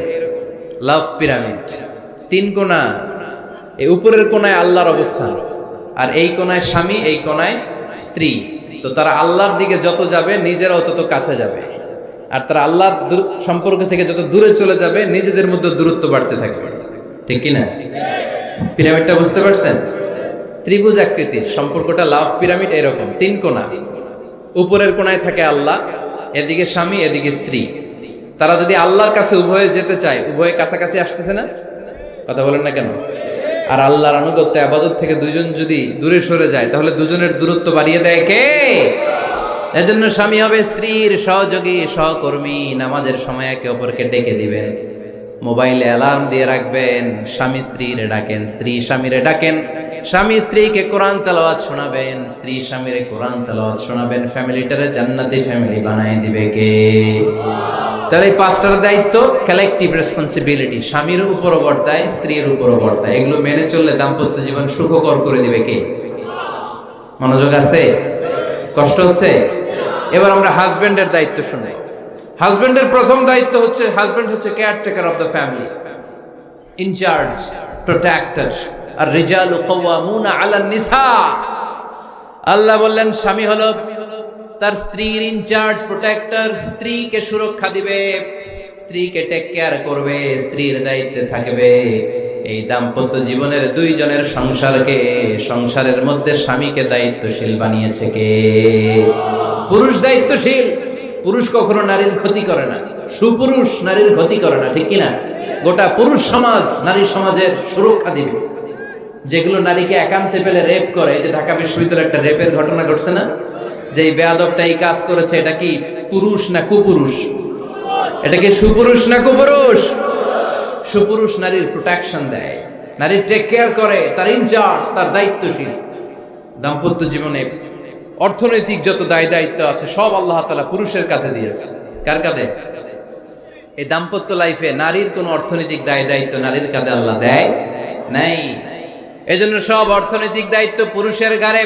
লাভ পিরামিড, 3 কোণা। এই উপরের কোণায় আল্লাহর অবস্থান, আর এই কোণায় স্বামী, এই কোণায় স্ত্রী। তো তারা আল্লাহর দিকে যত যাবে, নিজেরাও তত কাছে যাবে। আর তারা আল্লাহর সম্পর্ক থেকে যত দূরে চলে যাবে, নিজেদের মধ্যে দূরত্ব বাড়তে থাকবে। ঠিক কিনা? পিরামিডটা বুঝতে পারছেন? ত্রিভুজ আকৃতির সম্পর্কটা লাভ পিরামিড এরকম, 3 কোণা। উপরের কোণায় থাকে আল্লাহ, এদিকে স্বামী, এদিকে স্ত্রী। তারা যদি আল্লাহর কাছে উভয়ে যেতে চায়, উভয়ে কাছাকাছি আসতেছে না? কথা বলেন না কেন? আর আল্লাহর আনুগত্য ইবাদত থেকে দুইজন যদি দূরে সরে যায়, তাহলে দুজনের দূরত্ব বাড়িয়ে দেয় কে? এজন্য স্বামী হবে স্ত্রীর সহযোগী, সহকর্মী। নামাজের সময় একে অপরকে ডেকে দিবেন, মোবাইলে অ্যালার্ম দিয়ে রাখবেন। স্বামী স্ত্রীরে ডাকেন, স্ত্রী স্বামীরে ডাকেন। স্বামী স্ত্রীকে কোরআন তেলাওয়াত শোনাবেন, স্ত্রী স্বামীরে কোরআন তেলাওয়াত শোনাবেন। ফ্যামিলিটারে জান্নাতি ফ্যামিলি বানায় দিবে কে? তাহলে এই 5টার দায়িত্ব কালেকটিভ রেসপন্সিবিলিটি, স্বামীর উপরও বর্তায়, স্ত্রীর উপরও বর্তায়। এগুলো মেনে চললে দাম্পত্য জীবন সুখকর করে দিবে কে? মনোযোগ আছে? কষ্ট হচ্ছে? এবার আমরা হাজবেন্ডের দায়িত্ব শুনি। হাজবেন্ডের প্রথম দায়িত্ব হচ্ছে, হাজবেন্ড হচ্ছে caretaker of the family, in charge, protector. আর রিজালু কাওয়ামুনা আলান নিসা। আল্লাহ বললেন স্বামী হলো তার স্ত্রীর ইনচার্জ, প্রোটেক্টর। স্ত্রীকে সুরক্ষা দিবে, স্ত্রীকে টেক কেয়ার করবে, স্ত্রীর দায়িত্বে থাকবে। এই দাম্পত্য জীবনের দুইজনের সংসারকে, সংসারের মধ্যে স্বামীকে দায়িত্বশীল বানিয়েছে কে? পুরুষ দায়িত্বশীল। পুরুষ কখনো নারীর ক্ষতি করে না, সুপুরুষ নারীর ক্ষতি করে না। ঠিক কিনা? গোটা পুরুষ সমাজ নারী সমাজের সুরক্ষা দিবে। যেগুলো নারীকে একান্তে পেলে রেপ করে, এই যে ঢাকা বিশ্ববিদ্যালয়ে একটা রেপের ঘটনা ঘটছে না, যে এই বেয়াদবটা এই কাজ করেছে, এটা কি পুরুষ না কুপুরুষ? এটা কি সুপুরুষ না কুপুরুষ? সুপুরুষ নারীর প্রোটেকশন দেয়, নারীর টেক কেয়ার করে, তার ইনচার্জ, তার দায়িত্বশীল। দাম্পত্য জীবনে অর্থনৈতিক যত দায় দায়িত্ব আছে, সব আল্লাহ তাআলা পুরুষের কাঁধে দিয়েছে। কার কাঁধে? এই দাম্পত্য লাইফে নারীর কোনো অর্থনৈতিক দায় দায়িত্ব নারীর কাঁধে আল্লাহ দেয় নাই। এজন্য সব অর্থনৈতিক দায়িত্ব পুরুষের ঘাড়ে।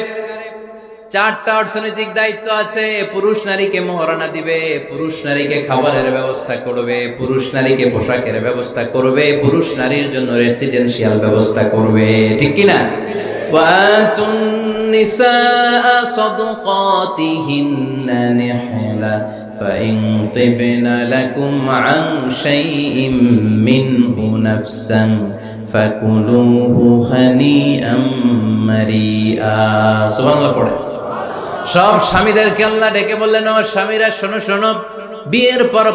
4টা অর্থনৈতিক দায়িত্ব আছে। পুরুষ নারীকে মহারণা দিবে, পুরুষ নারীকে খাবারের ব্যবস্থা করবে, পুরুষ নারীকে পোশাকের ব্যবস্থা করবে, পুরুষ নারীর জন্য রেসিডেন্সিয়াল ব্যবস্থা করবে। ঠিক কিনা? ওয়াতুন নিসা সাদকাতিহিন্না নিহলা ফাইন তিবনা লাকুম আন শাইইম মিনহু নাফসান ফাকুলুহু হানিআম মারিআ। সুবহানাল্লাহ পড়ে। সব স্বামীদেরকে আল্লাহ ডেকে বললেন, আমার স্বামীরা শোনো শোনো, বিয়ের পর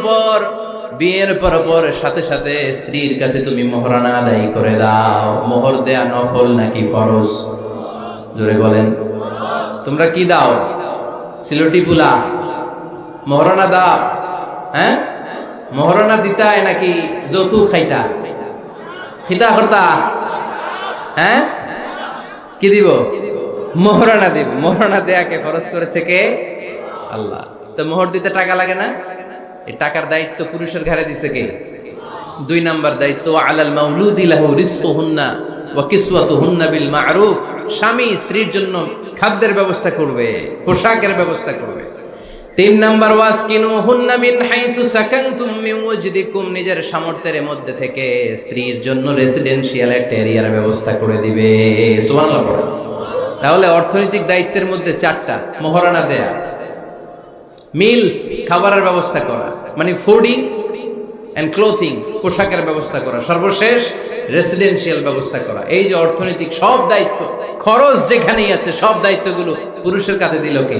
বিয়ের পর সাথে সাথে স্ত্রীর কাছে তুমি মোহরানা আদায় করে দাও। মোহর দেয়া নফল নাকি ফরজ? জোরে বলেন। তোমরা কি দাও? সিলটি পুলা মোহরানা দাও? হ্যাঁ, মোহরানা দিতায় নাকি যৌতুক খাইতা? খিতা করতা? হ্যাঁ, কি দিব? মোহরানা দিব। মোহরানা দেয়াকে ফরজ করেছে কে? আল্লাহ। তো মোহর দিতে টাকা লাগে না? এই টাকার দায়িত্ব পুরুষের ঘাড়ে দিছে কে? 2 নাম্বার দায়িত্ব, আলাল মাউলুদি লাহু রিজকুহুন্না ওয়া কিসওয়াতুহুন্না বিল মা'রুফ। স্বামী স্ত্রীর জন্য খাদ্যের ব্যবস্থা করবে, পোশাকের ব্যবস্থা করবে। 3 নাম্বার, ওয়াসকিনুহুন্না মিন হাইসু সাকানতুম মিন ওয়াজদিকুম। নিজের সামর্থ্যের মধ্যে থেকে স্ত্রীর জন্য রেসিডেন্সিয়াল একটা এরিয়ার ব্যবস্থা করে দিবে। সুবহানাল্লাহ। তাহলে অর্থনৈতিক দায়িত্বের মধ্যে 4টা: মোহরানা দেয়া, মিলস খাবারের ব্যবস্থা করা, মানে ফুডিং এন্ড ক্লোথিং, পোশাকের ব্যবস্থা করা, সর্বশেষ রেসিডেন্সিয়াল ব্যবস্থা করা। এই যে অর্থনৈতিক সব দায়িত্ব, খরচ যেখানেই আছে সব দায়িত্বগুলো পুরুষের কাছে দিল কে?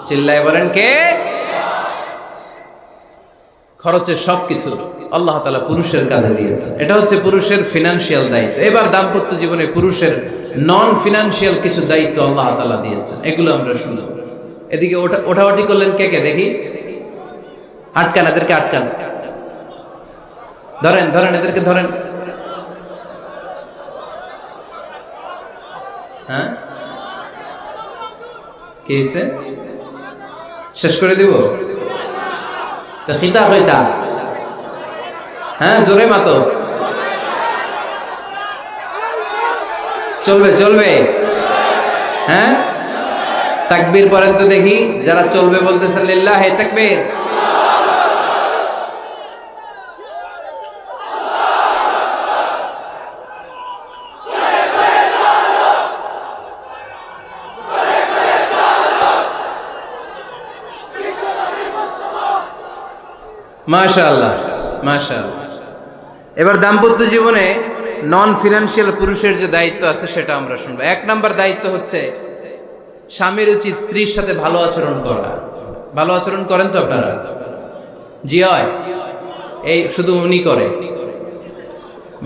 চিল্লায় বলেন কে? খরচের সবকিছু আল্লাহ তাআলা পুরুষের কাছে দিয়েছে। এটা হচ্ছে পুরুষের ফিনান্সিয়াল দায়িত্ব। এবার দাম্পত্য জীবনে পুরুষের নন ফিনান্সিয়াল কিছু দায়িত্ব আল্লাহ তাআলা দিয়েছেন, এগুলো আমরা শুনবো। এদিকে ওঠাওয়াটি করলেন কে কে দেখি? আটকান, এদেরকে আটকান। ধরেন ধরেন, এদেরকে ধরেন। হ্যাঁ, কি হয়েছে? শেষ করে দিব তো? খিতা হইতা? হ্যাঁ, জোরে মাতো। চলবে চলবে? হ্যাঁ, তাকবীর পড়েন তো দেখি, যারা চলবে বলতেছেন লিল্লাহি তাকবীর। মাশাআল্লাহ মাশাআল্লাহ। এবার দাম্পত্য জীবনে নন ফিনান্সিয়াল পুরুষের যে দায়িত্ব আছে সেটা আমরা শুনবো। 1 নাম্বার দায়িত্ব হচ্ছে স্বামীর উচিত স্ত্রীর সাথে ভালো আচরণ করা। ভালো আচরণ করেন তো আপনারা? জি হয়। এই শুধু উনি করে,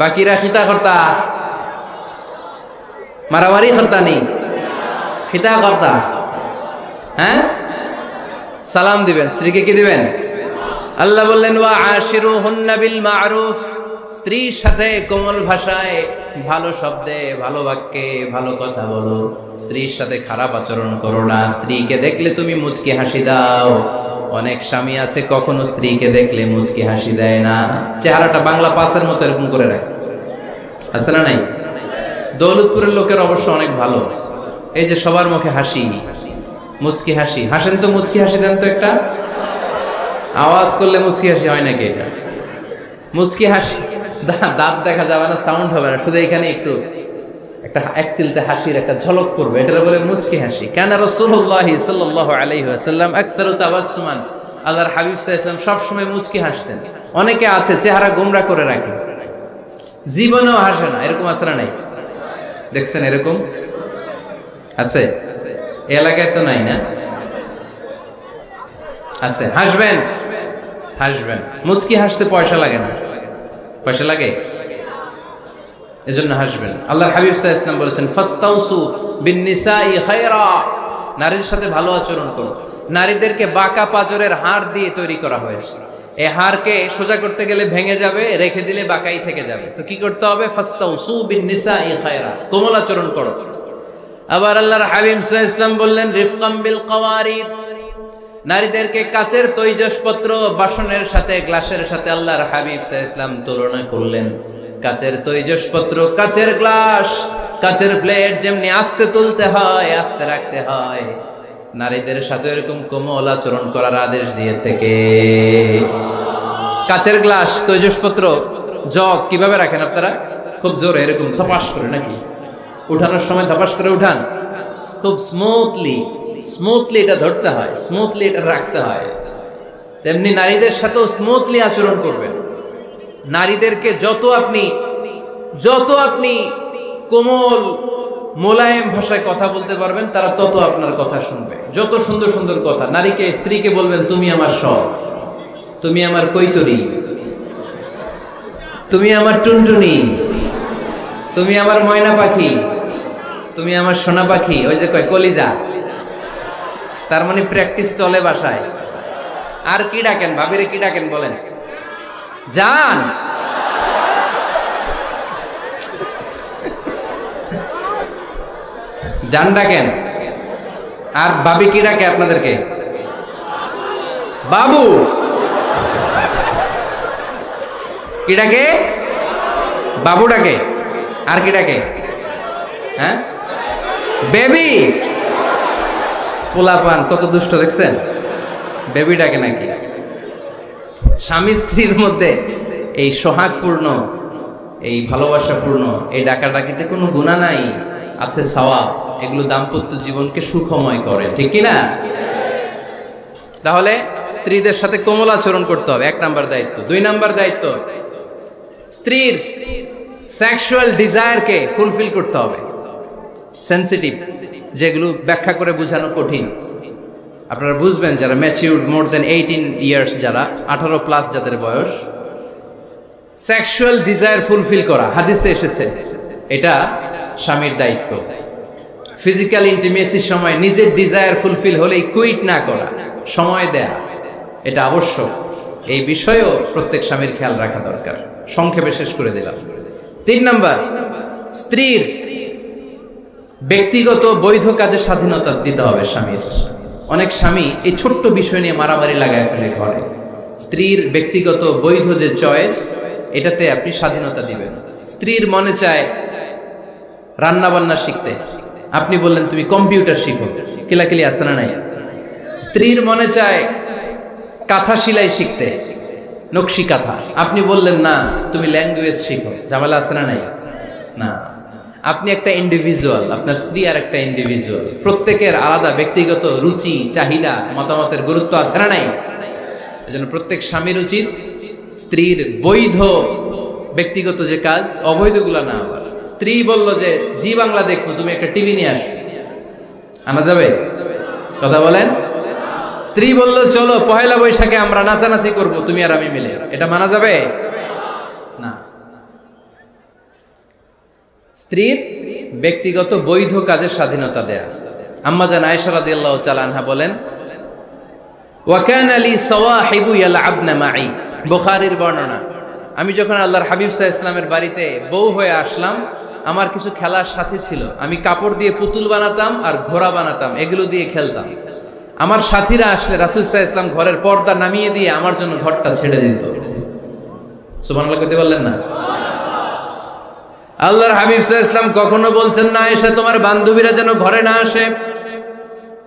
বাকিরা খিতা কর্তা, মারামারি কর্তা নেই, খিতা কর্তা। হ্যাঁ, সালাম দিবেন, স্ত্রীকে কি দিবেন? আল্লাহ বললেন ওয়া আশিরুহুন্না বিল মা'রুফ। স্ত্রীর সাথে কোমল ভাষায়, ভালো শব্দে, ভালো বাক্যে ভালো কথা বলো। স্ত্রীর সাথে খারাপ আচরণ করো না। স্ত্রীকে দেখলে তুমি মুচকি হাসি দাও। অনেক স্বামী আছে কখনো স্ত্রীকে দেখলে মুচকি হাসি দেয় না, চেহারাটা বাংলা পাসের মতো এরকম করে রাখে। আছে না নাই? দৌলতপুরের লোকের অবশ্য অনেক ভালো, এই যে সবার মুখে হাসি, মুচকি হাসি। হাসেন তো, মুচকি হাসি দেন তো একটা। আওয়াজ করলে মুচকি হাসি হয় নাকি? এটা মুচকি হাসি, দাঁত দেখা যাবে না, সাউন্ড হবে না, শুধু এখানে একটু একটা এক চিলতে হাসির একটা ঝলক পড়বে, এটা বলে মুচকি হাসি। কানা রাসূলুল্লাহ সাল্লাল্লাহু আলাইহি ওয়াসাল্লাম আকসারু তাবাসসুমান। আল্লাহর হাবিব সাল্লাল্লাহু আলাইহি ওয়াসাল্লাম সব সময় মুচকি হাসতেন। অনেকে আছে চেহারা গোমরা করে রাখে, জীবনেও হাসে না, এরকম আছে না নাই? দেখছেন এরকম আছে? এই এলাকায় তো নাই না? আছে। হাসবেন হাসবেন, মুচকি হাসতে পয়সা লাগে না। পয়সা লাগে? এজন্য হাসবেন। আল্লাহর হাবিব সাল্লাল্লাহু আলাইহি ওয়াসাল্লাম বলেছেন ফাস্তাউসু বিন-নিসাই খায়রা। নারীর সাথে ভালো আচরণ করো। নারীদেরকে বাঁকা পাঁজরের হাড় দিয়ে তৈরি করা হয়েছে। এই হাড়কে সোজা করতে গেলে ভেঙে যাবে, রেখে দিলে বাঁকাই থেকে যাবে। তো কি করতে হবে? ফাস্তাউসু বিন-নিসাই খায়রা, কোমল আচরণ করো। আবার আল্লাহর হাবিব সাল্লাল্লাহু আলাইহি ওয়াসাল্লাম বললেন রিফকাম বিল কাওয়ারিদ। নারীদেরকে কাচের তৈজসপত্র, বাসনের সাথে, গ্লাসের সাথে আল্লাহর হাবিব সাল্লাল্লাহু আলাইহি ওয়াসাল্লাম তুলনা করলেন। কাচের তৈজসপত্র, কাচের গ্লাস, কাচের প্লেট যেমনি আস্তে তুলতে হয়, আস্তে রাখতে হয়, নারীদের সাথে এরকম কোমল আচরণ করার আদেশ দিয়েছে কে? কাচের গ্লাস, তৈজসপত্র, জগ কিভাবে রাখেন আপনারা? খুব জোরে এরকম ধপাস করে নাকি? উঠানোর সময় ধপাস করে উঠান? খুব স্মুথলি এটা ধরতে হয়, স্মুথলি এটা রাখতে হয়। তেমনি নারীদের সাথেও স্মুথলি আচরণ করবেন। নারীদেরকে যত আপনি কোমল মোলায়েম ভাষায় কথা বলতে পারবেন, তারা তত আপনার কথা শুনবে। যত সুন্দর সুন্দর কথা, নারীকে, স্ত্রীকে বলবেন তুমি আমার সব, তুমি আমার কৈতরি, তুমি আমার টুনটুনি, তুমি আমার ময়না পাখি, তুমি আমার সোনা পাখি। ওই যে কয় কলিজা, তার মানে প্র্যাকটিস চলে বাসায়। আর কি ডাকেন ভাবিরে, কি ডাকেন বলেন? জান। জান ডাকেন। আর ভাবি কি ডাকে আপনাদেরকে? বাবু। কি ডাকে? বাবু ডাকে। আর কি ডাকে? হ্যাঁ, বেবি। পোলাপান কত দুষ্ট দেখছেন, বেবি ডাকে নাকি? স্বামী স্ত্রীর মধ্যে এই সোহাগপূর্ণ, এই ভালোবাসাপূর্ণ এই ডাকাডাকিতে কোনো গুনাহ নাই, আছে সওয়াব। এগুলো দাম্পত্য জীবনকে সুখময় করে, ঠিক কি না? তাহলে স্ত্রীদের সাথে কোমল আচরণ করতে হবে, 1 নাম্বার দায়িত্ব। 2 নাম্বার দায়িত্ব, স্ত্রীর সেক্সুয়াল ডিজায়ারকে ফুলফিল করতে হবে। সেনসিটিভ, যেগুলো ব্যাখ্যা করে বোঝানো কঠিন। আপনারা বুঝবেন যারা ম্যাচিউরড, মোর দেন 18 ইয়ার্স, যারা 18+ যাদের বয়স, সেক্সুয়াল ডিজায়ার ফুলফিল করা হাদিসে এসেছে, এটা স্বামীর দায়িত্ব। ফিজিক্যাল ইন্টিমেসির সময় নিজের ডিজায়ার ফুলফিল হলেই কুইট না করা, সময় দেয়া, এটা আবশ্যক। এই বিষয়েও প্রত্যেক স্বামীর খেয়াল রাখা দরকার। সংক্ষেপে শেষ করে দিলাম। 3 নাম্বার, স্ত্রীর ব্যক্তিগত বৈধ কাজে স্বাধীনতা দিতে হবে স্বামীর। অনেক স্বামী এই ছোট্ট বিষয় নিয়ে মারামারি লাগায় ফেলে ঘরে। স্ত্রীর ব্যক্তিগত বৈধ যে চয়েস, এটাতে আপনি স্বাধীনতা দিবেন। স্ত্রীর মনে চায় রান্না বান্না শিখতে, আপনি বললেন তুমি কম্পিউটার শিখো, কিলাকিলি আছে না নাই? স্ত্রীর মনে চায় কাঁথা সেলাই শিখতে, নকশি কাঁথা, আপনি বললেন না তুমি ল্যাঙ্গুয়েজ শিখো, ঝামেলা আছে না নাই? না, আপনি একটা ইন্ডিভিজুয়াল, আপনার স্ত্রী আর একটা ইন্ডিভিজুয়াল, প্রত্যেকের আলাদা ব্যক্তিগত রুচি, চাহিদা, মতামতের গুরুত্ব আছে না নাই? এজন্য প্রত্যেক স্বামীর উচিত স্ত্রীর বৈধ ব্যক্তিগত যে কাজ, অবৈধগুলা না আবার। স্ত্রী বলল যে জি বাংলা দেখবো, তুমি একটা টিভি নিয়ে আসো, আনা যাবে? কথা বলেন। স্ত্রী বলল চলো পহেলা বৈশাখে আমরা নাচানাচি করব, তুমি আর আমি মিলে, এটা মানা যাবে না। স্ত্রীর ব্যক্তিগত বৈধ কাজের স্বাধীনতা দেয়া। আম্মা জান আয়েশা রাদিয়াল্লাহু তাআলা আনহা বলেন, ওয়া কানা লি সাওয়াহিবু ইয়ালআবনা মাই, বুখারীর বর্ণনা। আমি যখন আল্লাহর হাবিব সাল্লাল্লাহু আলাইহি ওয়াসাল্লামের বাড়িতে বউ হয়ে আসলাম, আমার কিছু খেলার সাথী ছিল। আমি কাপড় দিয়ে পুতুল বানাতাম আর ঘোড়া বানাতাম, এগুলো দিয়ে খেলতাম। আমার সাথীরা আসলে রাসূল সাল্লাল্লাহু আলাইহি ওয়াসাল্লাম ঘরের পর্দা নামিয়ে দিয়ে আমার জন্য ঘরটা ছেড়ে দিত। সুবহানাল্লাহ কইতে বললেন না? আল্লাহর হাবিব সাল্লাল্লাহু আলাইহি ওয়াসাল্লাম কখনো বলতেন না আয়েশা তোমার বান্ধবীরা যেন ঘরে না আসে,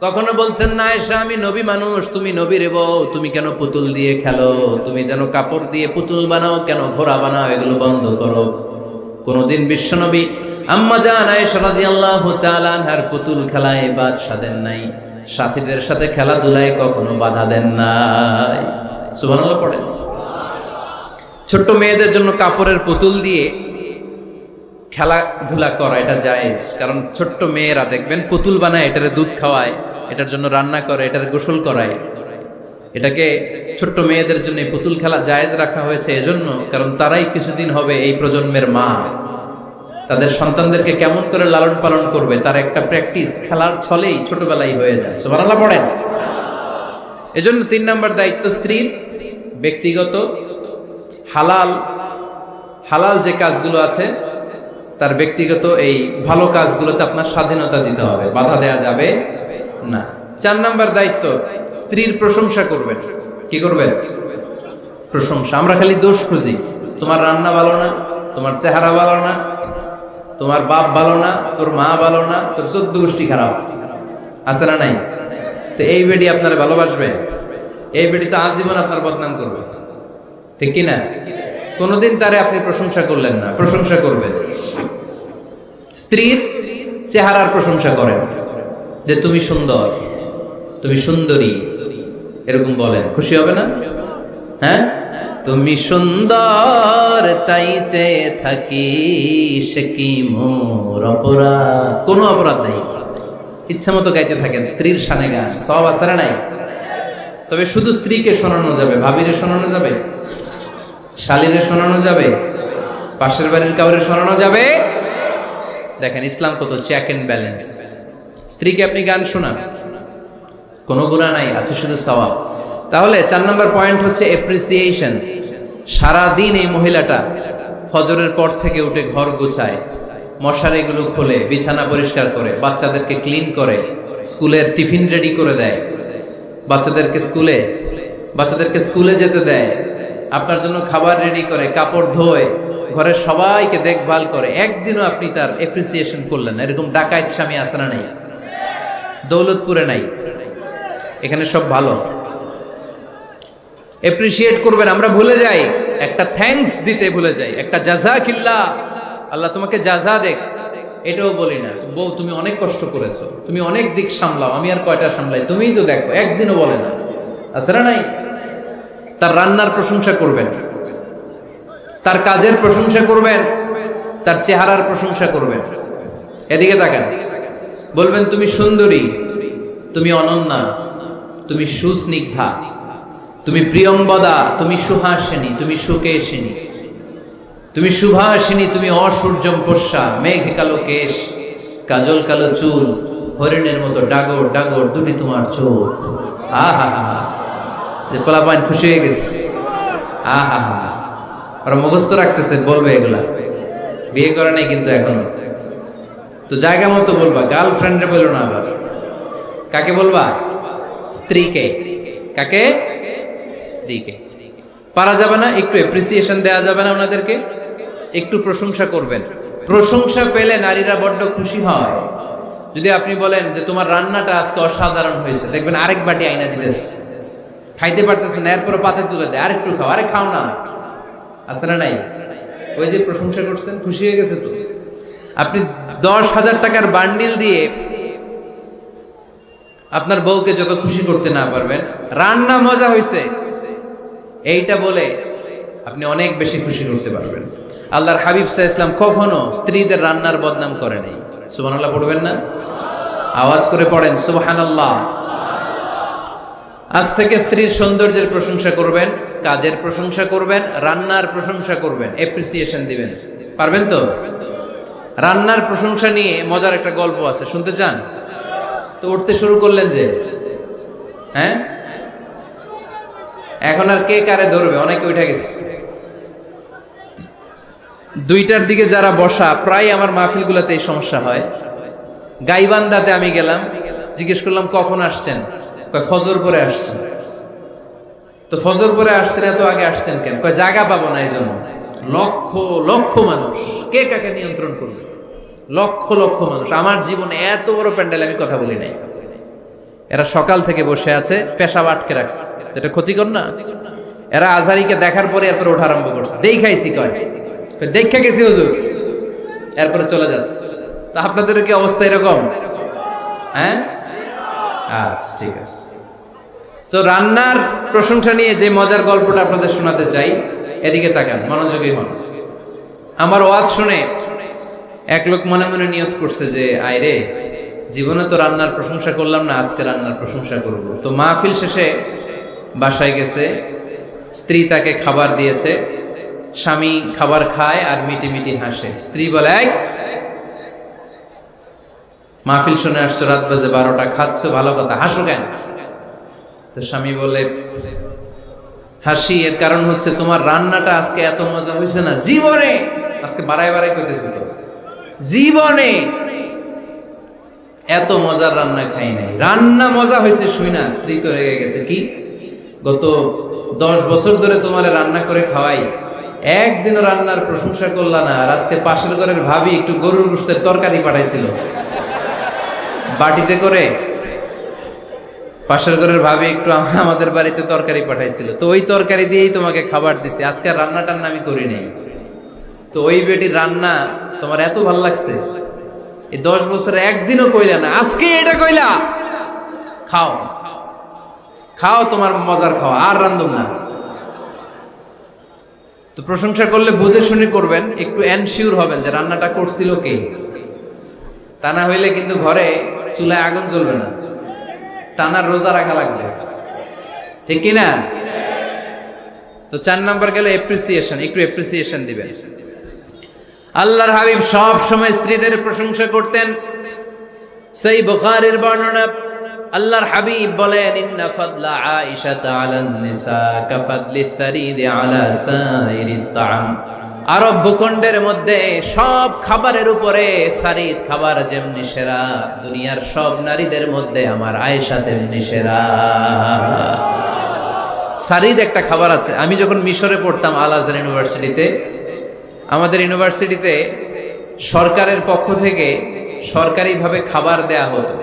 কখনো বলতেন না আয়েশা আমি নবী মানুষ, তুমি নবীর বউ, তুমি কেন পুতুল দিয়ে খেলো, তুমি যেন কাপড় দিয়ে পুতুল বানাও, কেন ঘোড়া বানাও, এগুলো বন্ধ করো। কোনদিন বিশ্বনবী আম্মা জান আয়েশা রাদিয়াল্লাহু তাআলা আনহার পুতুল খেলায় বাধা দেন নাই, সাথীদের সাথে খেলাধুলায় কখনো বাধা দেন নাই। সুবহানাল্লাহ পড়ে। ছোট্ট মেয়েদের জন্য কাপড়ের পুতুল দিয়ে খেলাধুলা করা এটা জায়েজ, কারণ ছোট্ট মেয়েরা দেখবেন পুতুল বানায়, এটারে দুধ খাওয়ায়, এটার জন্য রান্না করে, এটার গোসল করায়। এটাকে ছোট্ট মেয়েদের জন্য এই পুতুল খেলা জায়েজ রাখা হয়েছে এজন্য, কারণ তারাই কিছুদিন হবে এই প্রজন্মের মা। তাদের সন্তানদেরকে কেমন করে লালন পালন করবে তার একটা প্র্যাকটিস খেলার ছলেই ছোটবেলায় হয়ে যায়। সুবহানাল্লাহ পড়েন। এজন্য 3 নাম্বার দায়িত্ব স্ত্রীর ব্যক্তিগত হালাল যে কাজগুলো আছে তার ব্যক্তিগত এই ভালো কাজগুলোতে আপনার স্বাধীনতা দিতে হবে, বাধা দেয়া যাবে না। 4 নাম্বার দায়িত্ব, স্ত্রীর প্রশংসা করবেন। কি করবেন? প্রশংসা। আমরা খালি দোষ খুঁজি, তোমার রান্না ভালো না, তোমার চেহারা ভালো না, তোমার বাপ ভালো না, তোর মা ভালো না, তোর 14 গোষ্ঠী খারাপ, আছে না নাই? তো এই বেডি আপনার ভালোবাসবে? এই বেডি তো আজীবন আপনার বদনাম করবে, ঠিক কি না? কোনদিন তারে আপনি প্রশংসা করলেন না, প্রশংসা করবেন। স্ত্রীর চেহারার প্রশংসা করেন, যে তুমি সুন্দর, তুমি সুন্দরী, এরকম বলেন, খুশি হবে না? হ্যাঁ, তুমি সুন্দর তাই চেয়ে থাকি, সে কি মোর অপরাধ? কোনো অপরাধ নাই, ইচ্ছা মতো গাইতে থাকেন স্ত্রীর শানে গান, সব আছে না নাই? তো তবে শুধু স্ত্রীকে শোনানো যাবে, ভাবিরে শোনানো যাবে, শালীরে শোনানো যাবে, পাশের বাড়ির কাউরে শোনানো যাবে? দেখেন ইসলাম কত চেক এন্ড ব্যালেন্স। স্ত্রীকে আপনি গান শোনান, কোনো গুনাহ নাই, আছে শুধু সওয়াব। তাহলে 4 নম্বর পয়েন্ট হচ্ছে এপ্রিসিয়েশন। সারাদিন এই মহিলাটা ফজরের পর থেকে উঠে ঘর গোছায়, মশারিগুলো খোলে, বিছানা পরিষ্কার করে, বাচ্চাদেরকে ক্লিন করে, স্কুলের টিফিন রেডি করে দেয়, বাচ্চাদেরকে স্কুলে যেতে দেয়, আপনার জন্য খাবার রেডি করে, কাপড় ধোয়, ঘরের সবাইকে দেখভাল করে। একদিনও আপনি তার এপ্রিসিয়েশন করলেন না। এরকম ডাকাইত স্বামী আছে না নাই? দৌলতপুরে নাই, এখানে সব ভালো। এপ্রিসিয়েট করবেন। আমরা ভুলে যাই, একটা থ্যাঙ্কস দিতে ভুলে যাই, একটা জাযাকিল্লাহ, আল্লাহ তোমাকে জাযা দেখ, এটাও বলি না। বউ তুমি অনেক কষ্ট করেছো, তুমি অনেক দিক সামলাও, আমি আর কয়টা সামলাই, তুমিই তো দেখো, একদিনও বলে না। আছে না নাই? তার রান্নার প্রশংসা করবেন, তার কাজের প্রশংসা করবেন, তার চেহারার প্রশংসা করবেন। এদিকে তাকান, বলবেন তুমি সুন্দরী, তুমি অনন্যা, তুমি সুস্নিগ্ধা, তুমি প্রিয়ংবদা, তুমি সুহাসিনী, তুমি সুকেশিনী, তুমি সুভাষিনী, তুমি অসূর্যম পোষ্যা, মেঘ কালো কেশ, কাজল কালো চুল, হরিণের মতো ডাগর ডাগর দুটি তোমার চোখ। আহা হা, যে পোলাপাইন খুশি হয়ে গেছে। আহা হা, ওরা মুখস্থ রাখতেছে, বলবে এগুলা। বিয়ে করে নাই কিন্তু এখন, তো জায়গা মতো বলবা। গার্লফ্রেন্ডে বলো না আবার। কাকে বলবা? স্ত্রীকে। কাকে? স্ত্রীকে। পারা যাবে না? একটু এপ্রিসিয়েশন দেওয়া যাবে না ওনাদেরকে? একটু প্রশংসা করবেন। প্রশংসা পেলে নারীরা বড্ড খুশি হয়। যদি আপনি বলেন যে তোমার রান্নাটা আজকে অসাধারণ হয়েছে, দেখবেন আরেক বাটি আইনা দিতেছে, খাইতে পারতেছে না, এরপর পাতে তুলে দেয়, আরেকটু খাও, আরে খাও না। আছে না নাই? ওই যে প্রশংসা করছেন, খুশি হয়ে গেছে তো। আপনি 10,000 টাকার বান্ডিল দিয়ে আপনার বউকে যত খুশি করতে না পারবেন, রান্না মজা হয়েছে এইটা বলে আপনি অনেক বেশি খুশি করতে পারবেন। আল্লাহর হাবিব সাল্লাল্লাহু আলাইহি ওয়াসাল্লাম কখনো স্ত্রীদের রান্নার বদনাম করে নাই। সুবহানাল্লাহ পড়বেন না? আওয়াজ করে পড়েন সুবহানাল্লাহ। আজ থেকে স্ত্রীর সৌন্দর্যের প্রশংসা করবেন, কাজের প্রশংসা করবেন, রান্নার প্রশংসা করবেন, এপ্রিসিয়েশন দিবেন। পারবেন তো? রান্নার প্রশংসা নিয়ে মজার একটা গল্প আছে, শুনতে চান? তো উঠতে শুরু করলেন যে, হ্যাঁ, এখন আর কে কারে ধরবে? অনেকে উঠে গেছে। 2টার দিকে যারা বসা, প্রায় আমার মাহফিলগুলোতে এই সমস্যা হয়। গাইবান্ধাতে আমি গেলাম, জিজ্ঞেস করলাম কখন আসছেন? কয় ফজর পরে আসছেন। তো ফজর পরে আসছেন, এত আগে আসছেন কেন? কয় জায়গা পাবো না, এই জন্য। লক্ষ লক্ষ মানুষ, কে কাকে নিয়ন্ত্রণ করবে? লক্ষ লক্ষ মানুষ। আমার জীবনে এত বড় প্যান্ডেল আমি কথা বলি নাই। এরা সকাল থেকে বসে আছে, পেশাব আটকে রাখছে, এটা ক্ষতিকর না? এরা আজহারিকে দেখার পরে এরপরে ওঠা আরম্ভ করছে। দেখাইছি, কয় দেখা গেছি হুজুর, এরপরে চলে যাচ্ছে। তা আপনাদের কি অবস্থা এরকম? হ্যাঁ, আচ্ছা ঠিক আছে। তো রান্নার প্রশংসা নিয়ে যে মজার গল্পটা আপনাদের শোনাতে চাই, এদিকে তাকান, মনোযোগী হন। আমার ওয়াজ শুনে এক লোক মনে মনে নিয়ত করছে যে আয় রে, জীবনে তো রান্নার প্রশংসা করলাম না, আজকে রান্নার প্রশংসা করব। তো মাহফিল শেষে বাসায় গেছে, স্ত্রী তাকে খাবার দিয়েছে, স্বামী খাবার খায় আর মিটি মিটি হাসে। স্ত্রী বলে, এই মাহফিল শুনে আসছো, রাত বাজে 12টা, খাচ্ছ ভালো কথা, হাসো কেন? তো স্বামী বলে, হাসি এর কারণ হচ্ছে তোমার রান্নাটা আজকে এত মজা হয়েছে না জীবনে, আজকে বাড়াই বাড়াই করতেছি তো, জীবনে এত মজার রান্না খাই নাই। রান্না মজা হয়েছে শুই না স্ত্রী তো রেগে গেছে। কি, গত 10 বছর ধরে তোমারে রান্না করে খাওয়াই, একদিনও রান্নার প্রশংসা করলা না। আর আজকে পাশের ঘরের ভাবি একটু গরুর গোশতের তরকারি পাঠাইছিল বাটিতে করে, পাশের ঘরের ভাবি একটু আমাদের বাড়িতে তরকারি পাঠাইছিল, তো ওই তরকারি দিয়েই তোমাকে খাবার দিছি, আজকে রান্না টান্না আমি করি নাই। তো ওই বেটির রান্না তোমার এত ভালো লাগছে, এই 10 বছরে একদিনও কইলা না, আজকে এটা কইলা। খাও খাও, তোমার মজার খাওয়া, আর রান্ধুম না। তো প্রশংসা করলে বুঝে শুনে করবেন, একটু এনশিওর হবেন যে রান্নাটা করছিল কে। তা না হইলে কিন্তু ঘরে চুলায় আগুন জ্বলবে না, টানার রোজা রাখা লাগবে। ঠিক কি না? তো 4 নাম্বার গেল এপ্রিসিয়েশন, একটু এপ্রিসিয়েশন দিবেন। আল্লাহর হাবিব সব সময় স্ত্রীদের প্রশংসা করতেন। সেই বুখারীর বর্ণনা, আল্লাহর হাবিব বলেন, ইন্না ফাদলা আয়েশা আলান নিসা কাফাদলি সারিদ আলা সাইরিত তাআম। আরব ভূখণ্ডের মধ্যে সব খাবারের উপরে সারিদ খাবার যেমনি সেরা, দুনিয়ার সব নারীদের মধ্যে আমার আয়েশা তেমনি সেরা। সারিদ একটা খাবার আছে। আমি যখন মিশরে পড়তাম আল আজহার ইউনিভার্সিটিতে, আমাদের ইউনিভার্সিটিতে সরকারের পক্ষ থেকে সরকারিভাবে খাবার দেয়া হতো।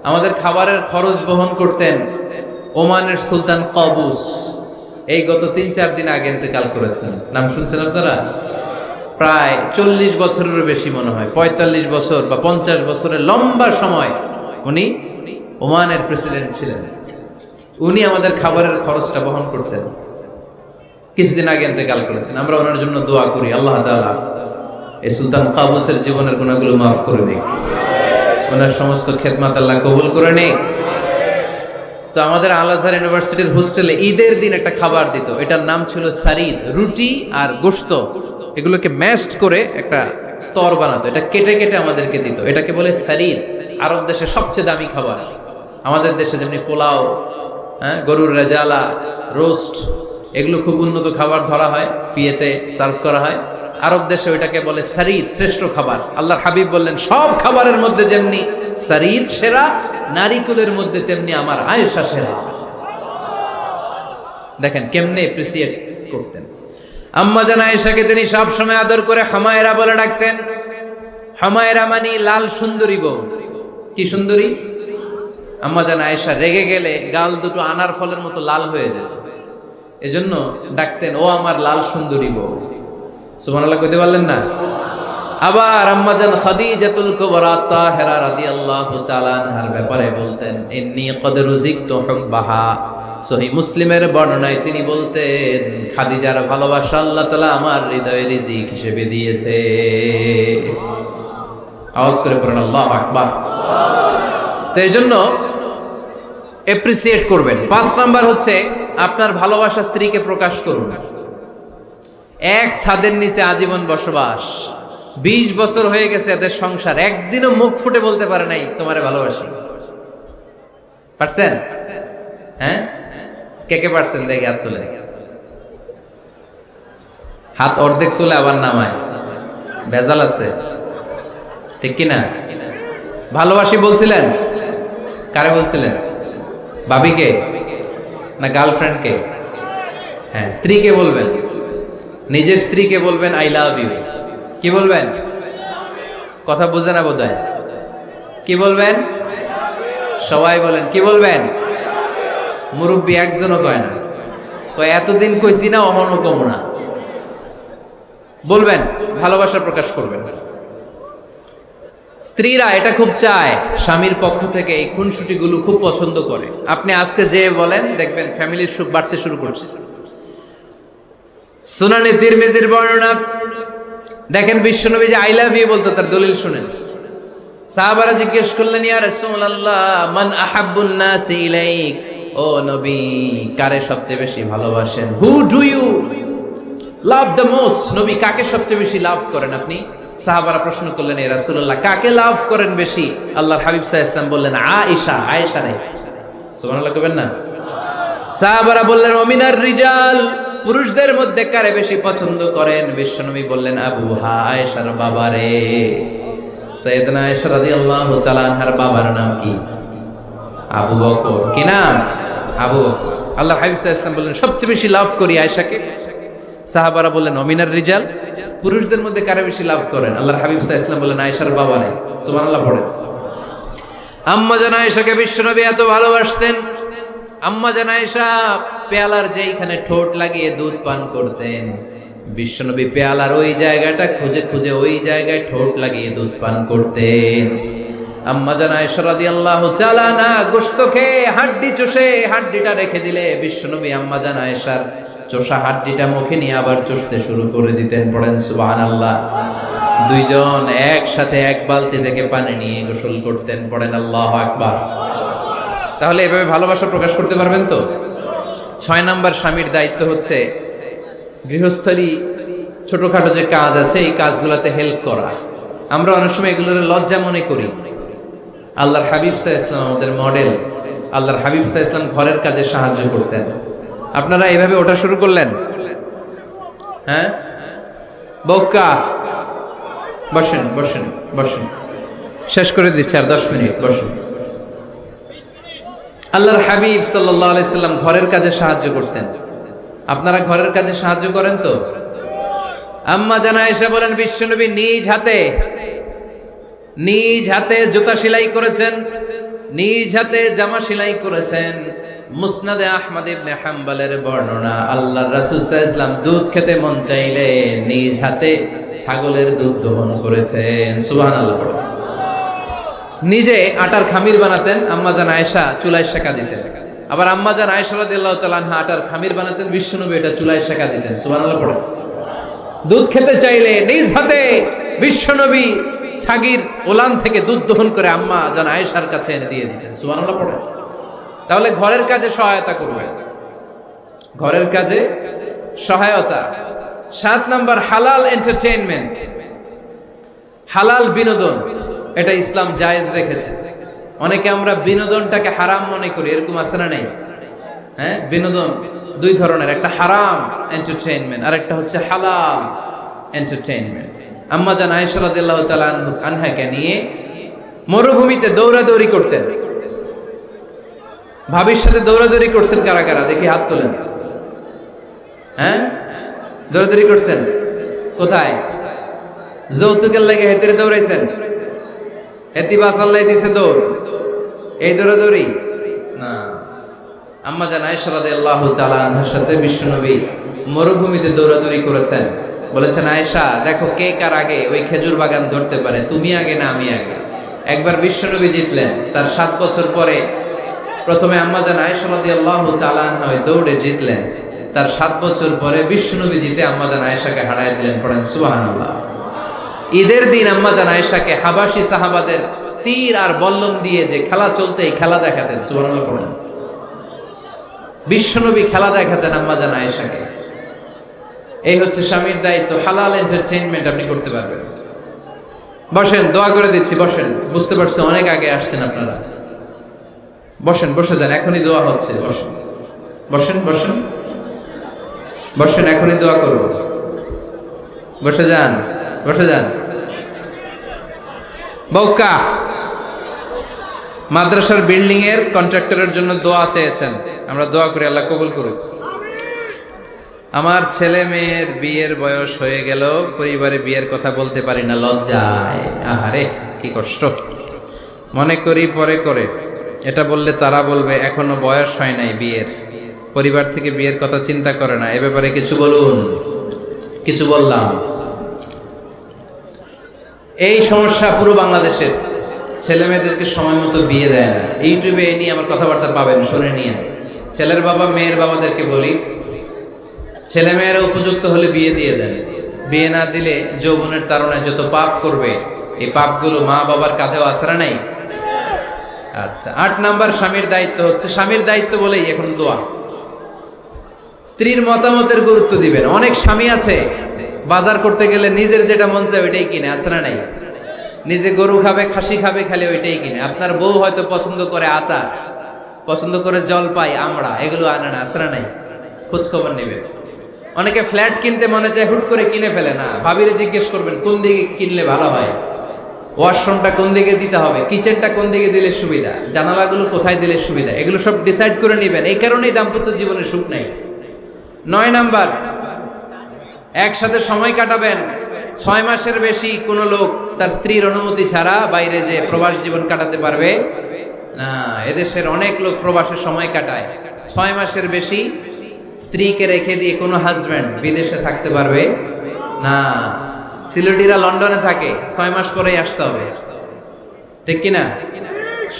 আমাদের খাবারের খরচ বহন করতেন ওমানের সুলতান কাবুস। এই গত 3-4 দিন আগে ইন্তেকাল করেছেন। নাম শুনছেন আপনারা? প্রায় 40 বছরেরও বেশি মনে হয়, 45 বছর বা 50 বছরের লম্বা সময় উনি ওমানের প্রেসিডেন্ট ছিলেন। উনি আমাদের খাবারের খরচটা বহন করতেন। কিছুদিন আগে ইন্তেকাল করেছেন। আমরা ওনার জন্য দোয়া করি, আল্লাহ তাআলা এই সুলতান কাবুসের জীবনের গুনাহগুলো মাফ করে দিক, ওনার সমস্ত খেদমত আল্লাহ কবুল করে নিক। তো আমাদের আল আজহার ইউনিভার্সিটির হোস্টেলে ঈদের দিন একটা খাবার দিত, এটার নাম ছিল সারিদ। রুটি আর গোশত এগুলোকে ম্যাশড করে একটা স্তর বানাতো, এটা কেটে কেটে আমাদেরকে দিত। এটাকে বলে সারিদ। আরব দেশে সবচেয়ে দামি খাবার। আমাদের দেশে যেমনি পোলাও, গরুর রেজালা, রোস্ট, এগুলো খুব উন্নত খাবার ধরা হয়, বিয়েতে সার্ভ করা হয়। আরব দেশে ওইটাকে বলে সারিদ, শ্রেষ্ঠ খাবার। আল্লাহর হাবিব বললেন, সব খাবারের মধ্যে যেমনি সারিদ সেরা, নারীকুলের মধ্যে তেমনি আমার আয়েশা সেরা। দেখেন কেমনে এপ্রিসিয়েট করতেন। আম্মা জান আয়েশাকে তিনি সব সময় আদর করে হামায়রা বলে ডাকতেন। হামায়রা মানে লাল সুন্দরী বউ। কি সুন্দরী? আম্মা জান আয়েশা রেগে গেলে গাল দুটো আনার ফলের মতো লাল হয়ে যেত, এজন্য ডাকতেন, ও আমার লাল সুন্দরী বউ। সুবহানাল্লাহ কইতে পারলেন না? আবার আম্মাজান খাদিজাতুল কুবরা তাহেরা রাদিয়াল্লাহু তাআলা আনহার ব্যাপারে বলতেন, ইন্নী ক্বাদ রুজিকতু হুব্বাহা। সহিহ মুসলিমের বর্ণনায় তিনি বলতেন, খাদিজার ভালোবাসা আল্লাহ তাআলা আমার হৃদয়ে রিজিক হিসেবে দিয়েছে। আওয়াজ করে পড়েন আল্লাহু আকবার। তো এইজন্য এপ্রিসিয়েট করবেন। 5 নাম্বার হচ্ছে আপনার ভালোবাসা স্ত্রীকে প্রকাশ করুন। এক ছাদের নিচে আজীবন বসবাস, 20 বছর হয়ে গেছে এদের সংসার, একদিনও মুখ ফুটে বলতে পারে নাই তোমারে ভালোবাসি। পারছেন? হ্যাঁ, কে কে পারছেন? দেখে হাত তুলে। হাত অর্ধেক তুলে আবার নামায়, ভেজাল আছে, ঠিক কিনা? ভালোবাসি বলছিলেন? কারে বলছিলেন? ভাবিকে না গার্লফ্রেন্ডকে? হ্যাঁ, স্ত্রীকে বলবেন। নিজের স্ত্রীকে বলবেন আই লাভ ইউ। কি বলবেন? কথা বুঝে না বোধহয়। কি বলবেন? সবাই বলেন। কি বলবেন? মুরব্বী একজনও কয় না, কয় এতদিন কইছি না, অহনো কম না। বলবেন, ভালোবাসা প্রকাশ করবেন। স্ত্রীরা এটা খুব চায়, স্বামীর পক্ষ থেকে এই খুনসুটিগুলো খুব পছন্দ করে। আপনি আজকে যে বলেন, দেখবেন ফ্যামিলির সুখ বাড়তে শুরু করছে। সুনানে তিরমিজির বর্ণনা, দেখেন বিশ্বনবী যে আই লাভ ইউ বলতো, তার দলিল শুনেন। সাহাবারা জিজ্ঞেস করলেন, ইয়া রাসূলুল্লাহ, মান আহাব্বুন নাসি ইলাইক, ও নবী কারে সবচেয়ে বেশি ভালোবাসেন? Who do you love the most? নবী কাকে সবচেয়ে বেশি লাভ করেন আপনি? সাহাবারা প্রশ্ন করলেন, ইয়া রাসূলুল্লাহ কাকে লাভ করেন বেশি? আল্লাহর হাবিব সাল্লাল্লাহু আলাইহি ওয়াসাল্লাম বললেন, আয়েশা। আয়েশা রে, সুবহানাল্লাহ কইবেন না? সাহাবারা বললেন, ওমিনার রিজাল, পুরুষদের মধ্যে কারে বেশি পছন্দ করেন? বিশ্বনবী বললেন, আবুহা, আয়েশার বাবারে। সাইয়েদনা আয়েশা রাদিয়াল্লাহু তাআলা আনহার বাবার নাম কি? আবু বকর। কি নাম? আবু বকর। আল্লাহর হাবিব সাল্লাল্লাহু আলাইহি ওয়াসাল্লাম বললেন, সবচেয়ে বেশি লাভ করি আয়েশাকে। সাহাবারা বললেন, ওমিনার রিজাল, পুরুষদের মধ্যে কারে বেশি লাভ করেন? আল্লাহর হাবিব সাল্লাল্লাহু আলাইহি ওয়াসাল্লাম বললেন, আয়েশার বাবারে। সুবহানাল্লাহ পড়েন। আম্মা জান আয়েশাকে বিশ্বনবী এত ভালোবাসতেন। আম্মা জান আয়েশা পেয়ালার যেইখানে ঠোঁট লাগিয়ে দুধ পান করতেন, বিশ্বনবী পেয়ালার ওই জায়গাটা খুঁজে খুঁজে ওই জায়গায় ঠোঁট লাগিয়ে দুধ পান করতেন। আম্মা জান আয়েশা রাদিয়াল্লাহু তাআলা না গোশত খেয়ে হাড্ডি চষে হাড্ডিটা রেখে দিলে বিশ্বনবী আম্মা জান আয়েশার চষা হাড্ডিটা মুখে নিয়ে আবার চষতে শুরু করে দিতেন। পড়েন সুবহানাল্লাহ। দুইজন একসাথে এক বালতি থেকে পানি নিয়ে গোসল করতেন। পড়েন আল্লাহু আকবার। তাহলে এভাবে ভালোবাসা প্রকাশ করতে পারবেন তো? 6 নাম্বার স্বামীর দায়িত্ব হচ্ছে গৃহস্থলী ছোটখাটো যে কাজ আছে এই কাজগুলোতে হেল্প করা। আমরা অনেক সময় এগুলোর লজ্জা মনে করি। আল্লাহর হাবিব সাল্লাল্লাহু আলাইহি ওয়াসাল্লাম আমাদের মডেল। আল্লাহর হাবিব সাল্লাল্লাহু আলাইহি ওয়াসাল্লাম ঘরের কাজে সাহায্য করতেন। আপনারা এইভাবে ওটা শুরু করলেন? হ্যাঁ, বউকা বসেন বসেন বসেন, শেষ করে দিচ্ছি আর 10 মিনিট, বসেন। আল্লাহর হাবিব সাল্লাল্লাহু আলাইহি সাল্লাম ঘরের কাজে সাহায্য করতেন। আপনারা ঘরের কাজে সাহায্য করেন তো? আম্মা জান আয়েশা বলেন বিশ্বনবী নিজ হাতে জুতা সেলাই করেছেন, নিজ হাতে জামা সেলাই করেছেন। মুসনাদে আহমদ ইবনে হাম্বলের বর্ণনা, আল্লাহর রাসূল সাল্লাল্লাহু আলাইহি ওয়াসাল্লাম দুধ খেতে মন চাইলে নিজ হাতে ছাগলের দুধ দহন করেছেন। সুবহানাল্লাহ। নিজে আটার খামির বানাতেন, আম্মা জান আয়েশা চুলায় সেকা দিতেন। আবার আম্মা জান আয়েশা রাদিয়াল্লাহু তাআলা আনহা আটার খামির বানাতেন, বিশ্বনবী এটা চুলায় সেকা দিতেন। সুবহানাল্লাহ পড়ে। দুধ খেতে চাইলে নিজ হাতে বিশ্বনবী ছাগির ওলান থেকে দুধ দহন করে আম্মা জান আয়েশার কাছে এনে দিয়ে দিতেন। সুবহানাল্লাহ পড়ে। তাহলে ঘরের কাজে সহায়তা করবে, ঘরের কাজে সহায়তা। 7 নাম্বার হালাল এন্টারটেইনমেন্ট, হালাল বিনোদন, এটা ইসলাম জায়েজ রেখেছে। অনেকে আমরা বিনোদনটাকে হারাম মনে করি, এরকম আছে না নাই? হ্যাঁ, বিনোদন 2 ধরনের, একটা হারাম এন্টারটেইনমেন্ট আর একটা হচ্ছে হালাল এন্টারটেইনমেন্ট। আম্মা জান আয়েশা রাদিয়াল্লাহু তাআলা আনহাকে নিয়ে মরুভূমিতে দৌড়াদৌড়ি করতেন। ভাবির সাথে দৌড়াদৌড়ি করছেন কারা কারা? দেখি হাত তোলেন। হ্যাঁ, দৌড়াদৌড়ি করছেন কোথায়? যৌতুকের লাগে হেতেরে দৌড়াইছেন? হেতি বাসাল্লাই দিছে দৌড়, এই দৌড়াদৌড়ি না। আম্মা জান আয়েশা রাদিয়াল্লাহু তাআলা আনহার সাথে বিশ্বনবী মরুভূমিতে দৌড়াদৌড়ি করেছেন। বলেছেন, আয়েশা দেখো কে কার আগে ওই খেজুর বাগান ধরতে পারে, তুমি আগে না আমি আগে। একবার বিশ্বনবী জিতলেন, তার 7 বছর পরে প্রথমে আম্মা জান আয়েশা রাদিয়াল্লাহু তাআলা আনহা ওই দৌড়ে জিতলেন। তার 7 বছর পরে বিশ্বনবী জিতে আম্মা জান আয়েশাকে হারায় দিলেন। পড়েন সুবহানাল্লাহ। ঈদের দিন আম্মা জান আয়েশাকে হাবাসী সাহাবাদের তীর আর বল্লম দিয়ে যে খেলা চলতে এই খেলা দেখাতেন। সুবহানাল্লাহ পড়েন। বিশ্বনবী খেলা দেখাতেন আম্মা জান আয়েশাকে। এই হচ্ছে স্বামীর দায়িত্ব। হালাল এন্টারটেইনমেন্ট আপনি করতে পারবেন। বসেন, দোয়া করে দিচ্ছি, বসেন। বুঝতে পারছেন অনেক আগে আসছেন আপনারা। বসেন, বসে যান, এখনই দোয়া হচ্ছে। বসেন বসেন বসেন বসেন, এখনই দোয়া করব। বসে যান, বসে যান। বউকা মাদ্রাসার বিল্ডিং এর কন্ট্রাক্টরের জন্য দোয়া চেয়েছেন, আমরা দোয়া করি আল্লাহ কবুল করুক। আমার ছেলে মেয়ের বিয়ের বয়স হয়ে গেল, পরিবারে বিয়ের কথা বলতে পারি না, লজ্জায়। আহারে কি কষ্ট। মনে করি পরে করে, এটা বললে তারা বলবে এখনো বয়স হয় নাই বিয়ের, পরিবার থেকে বিয়ের কথা চিন্তা করে না। এ ব্যাপারে কিছু বলুন। কিছু বললাম। এই সমস্যা পুরো বাংলাদেশের, ছেলে মেয়েদেরকে সময় মতো বিয়ে দেয় না। ইউটিউবে এই নিয়ে আমার কথাবার্তা পাবেন, শুনে নিয়ে। ছেলের বাবা মেয়ের বাবাদেরকে বলি, ছেলে মেয়েরা উপযুক্ত হলে বিয়ে দিয়ে দেন। বিয়ে না দিলে যৌবনের তাড়নায় যত পাপ করবে, এই পাপগুলো মা বাবার কাঁধেও আছড়া নাই। আচ্ছা, 8 নাম্বার স্বামীর দায়িত্ব হচ্ছে, স্বামীর দায়িত্ব বলেই এখন দোয়া। স্ত্রীর মতামতের গুরুত্ব দিবেন। অনেক স্বামী আছে বাজার করতে গেলে নিজের যেটা মন চায় ওইটাই কিনে, আছড়া নাই। নিজে গরু খাবে, খাসি খাবে, খালি ওইটাই কিনে। আপনার বউ হয়তো পছন্দ করে আচার, পছন্দ করে জলপাই, আমড়া, এগুলো আনে না, আছড়া নাই। খোঁজ খবর নেবেন। অনেকে ফ্ল্যাট কিনতে মনে চায়, হুট করে কিনে ফেলে না। ভাবিরে জিজ্ঞেস করবেন কোন দিকে কিনলে ভালো হয়, ওয়াশরুমটা কোন দিকে দিতে হবে, কিচেনটা কোন দিকে দিলে সুবিধা, জানালাগুলো কোথায় দিলে সুবিধা, এগুলো সব ডিসাইড করে নেবেন। এই কারণেই দাম্পত্য জীবনে সুখ নেই। 9 নাম্বার, একসাথে সময় কাটাবেন। 6 মাসের বেশি কোনো লোক তার স্ত্রীর অনুমতি ছাড়া বাইরে যে প্রবাস জীবন কাটাতে পারবে না। এদেশের অনেক লোক প্রবাসে সময় কাটায়। 6 মাসের বেশি স্ত্রীকে রেখে দিয়ে কোনো হাজব্যান্ড বিদেশে থাকতে পারবে না। সিলেটিরা লন্ডনে থাকে, 6 মাস পরেই আসতে হবে, ঠিক কিনা?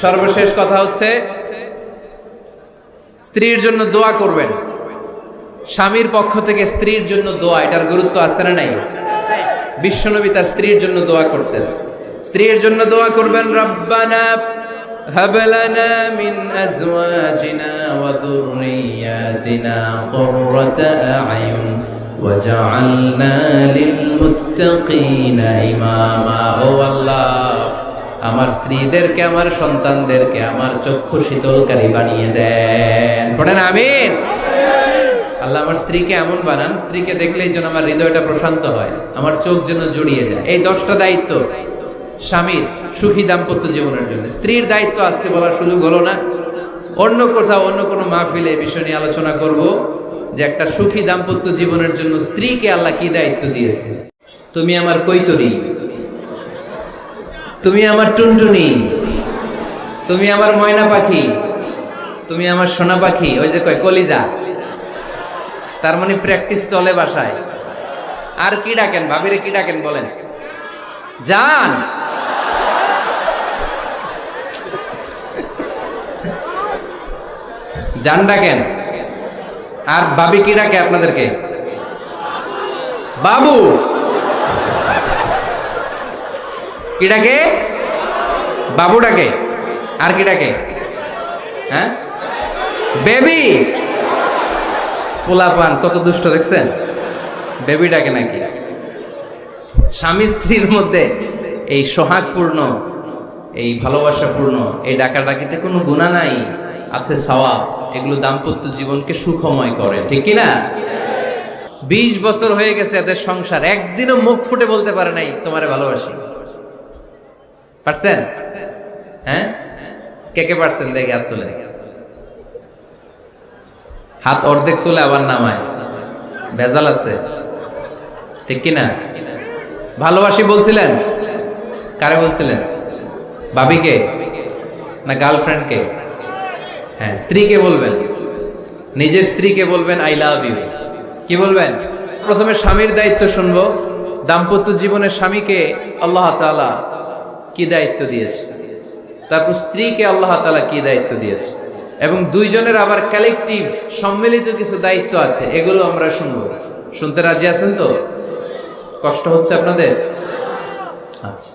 সর্বশেষ কথা হচ্ছে, স্ত্রীর জন্য দোয়া করবেন। স্বামীর পক্ষ থেকে স্ত্রীর জন্য দোয়া, এটার গুরুত্ব আছে না নাই? বিশ্বনবী তার স্ত্রীর জন্য দোয়া করতেন। স্ত্রীর জন্য দোয়া করবেন, রব্বানা هب لنا من أزواجنا وذرياتنا قرة أعين وجعلنا للمتقين إماما ও আল্লাহ আমার স্ত্রীদেরকে আমার সন্তানদেরকে আমার চক্ষু শীতলকারী বানিয়ে দেন পড়েন আমিন আল্লাহ আমার স্ত্রীকে এমন বানান স্ত্রীকে দেখলেই যেন আমার হৃদয়টা প্রশান্ত হয় আমার চোখ যেন জুড়িয়ে যায় এই 10টা দায়িত্ব স্বামীর সুখী দাম্পত্য জীবনের জন্য স্ত্রীর দায়িত্ব আজকে বলার সুযোগ হলো না অন্য কোথাও অন্য কোনো মাহফিলে এই বিষয় নিয়ে আলোচনা করব যে একটা সুখী দাম্পত্য জীবনের জন্য স্ত্রীকে আল্লাহ কি দায়িত্ব দিয়েছে তুমি আমার কৈতরী তুমি আমার টুনটুনি তুমি আমার ময়না পাখি তুমি আমার সোনা পাখি ওই যে কয় কলিজা তার মানে প্র্যাকটিস চলে বাসায় আর কি ডাকেন ভাবিরে কি ডাকেন বলেন জান জান ডাকেন আর ভাবি কি ডাকে আপনাদেরকে বাবু কি ডাকে বাবু ডাকে আর কি ডাকে হ্যাঁ বেবি পোলাপান কত দুষ্ট দেখছেন বেবি ডাকে নাকি স্বামী স্ত্রীর মধ্যে এই সোহাগপূর্ণ এই ভালোবাসাপূর্ণ এই ডাকাডাকিতে কোনো গুনাহ নাই আছে সওয়াব এগুলো দাম্পত্য জীবনকে সুখময় করে ঠিক কি না 20 বছর হয়ে গেছে এদের সংসার একদিনও মুখ ফুটে বলতে পারে নাই তোমারে ভালোবাসি পারছেন হ্যাঁ কে কে পারছেন দেখে হাত তুলে হাত অর্ধেক তুলে আবার নামায় ভেজাল আছে ঠিক কি না ভালোবাসি বলছিলেন কারে বলছিলেন ভাবিকে না গার্লফ্রেন্ডকে হ্যাঁ স্ত্রীকে বলবেন নিজের স্ত্রীকে বলবেন আই লাভ ইউ কি বলবেন প্রথমে স্বামীর দায়িত্ব শুনবো দাম্পত্য জীবনে স্বামীকে আল্লাহ তাআলা কি দায়িত্ব দিয়েছে তারপর স্ত্রীকে আল্লাহ তাআলা কি দায়িত্ব দিয়েছে এবং দুইজনের আবার কালেকটিভ সম্মিলিত কিছু দায়িত্ব আছে এগুলো আমরা শুনবো শুনতে রাজি আছেন তো কষ্ট হচ্ছে আপনাদের আচ্ছা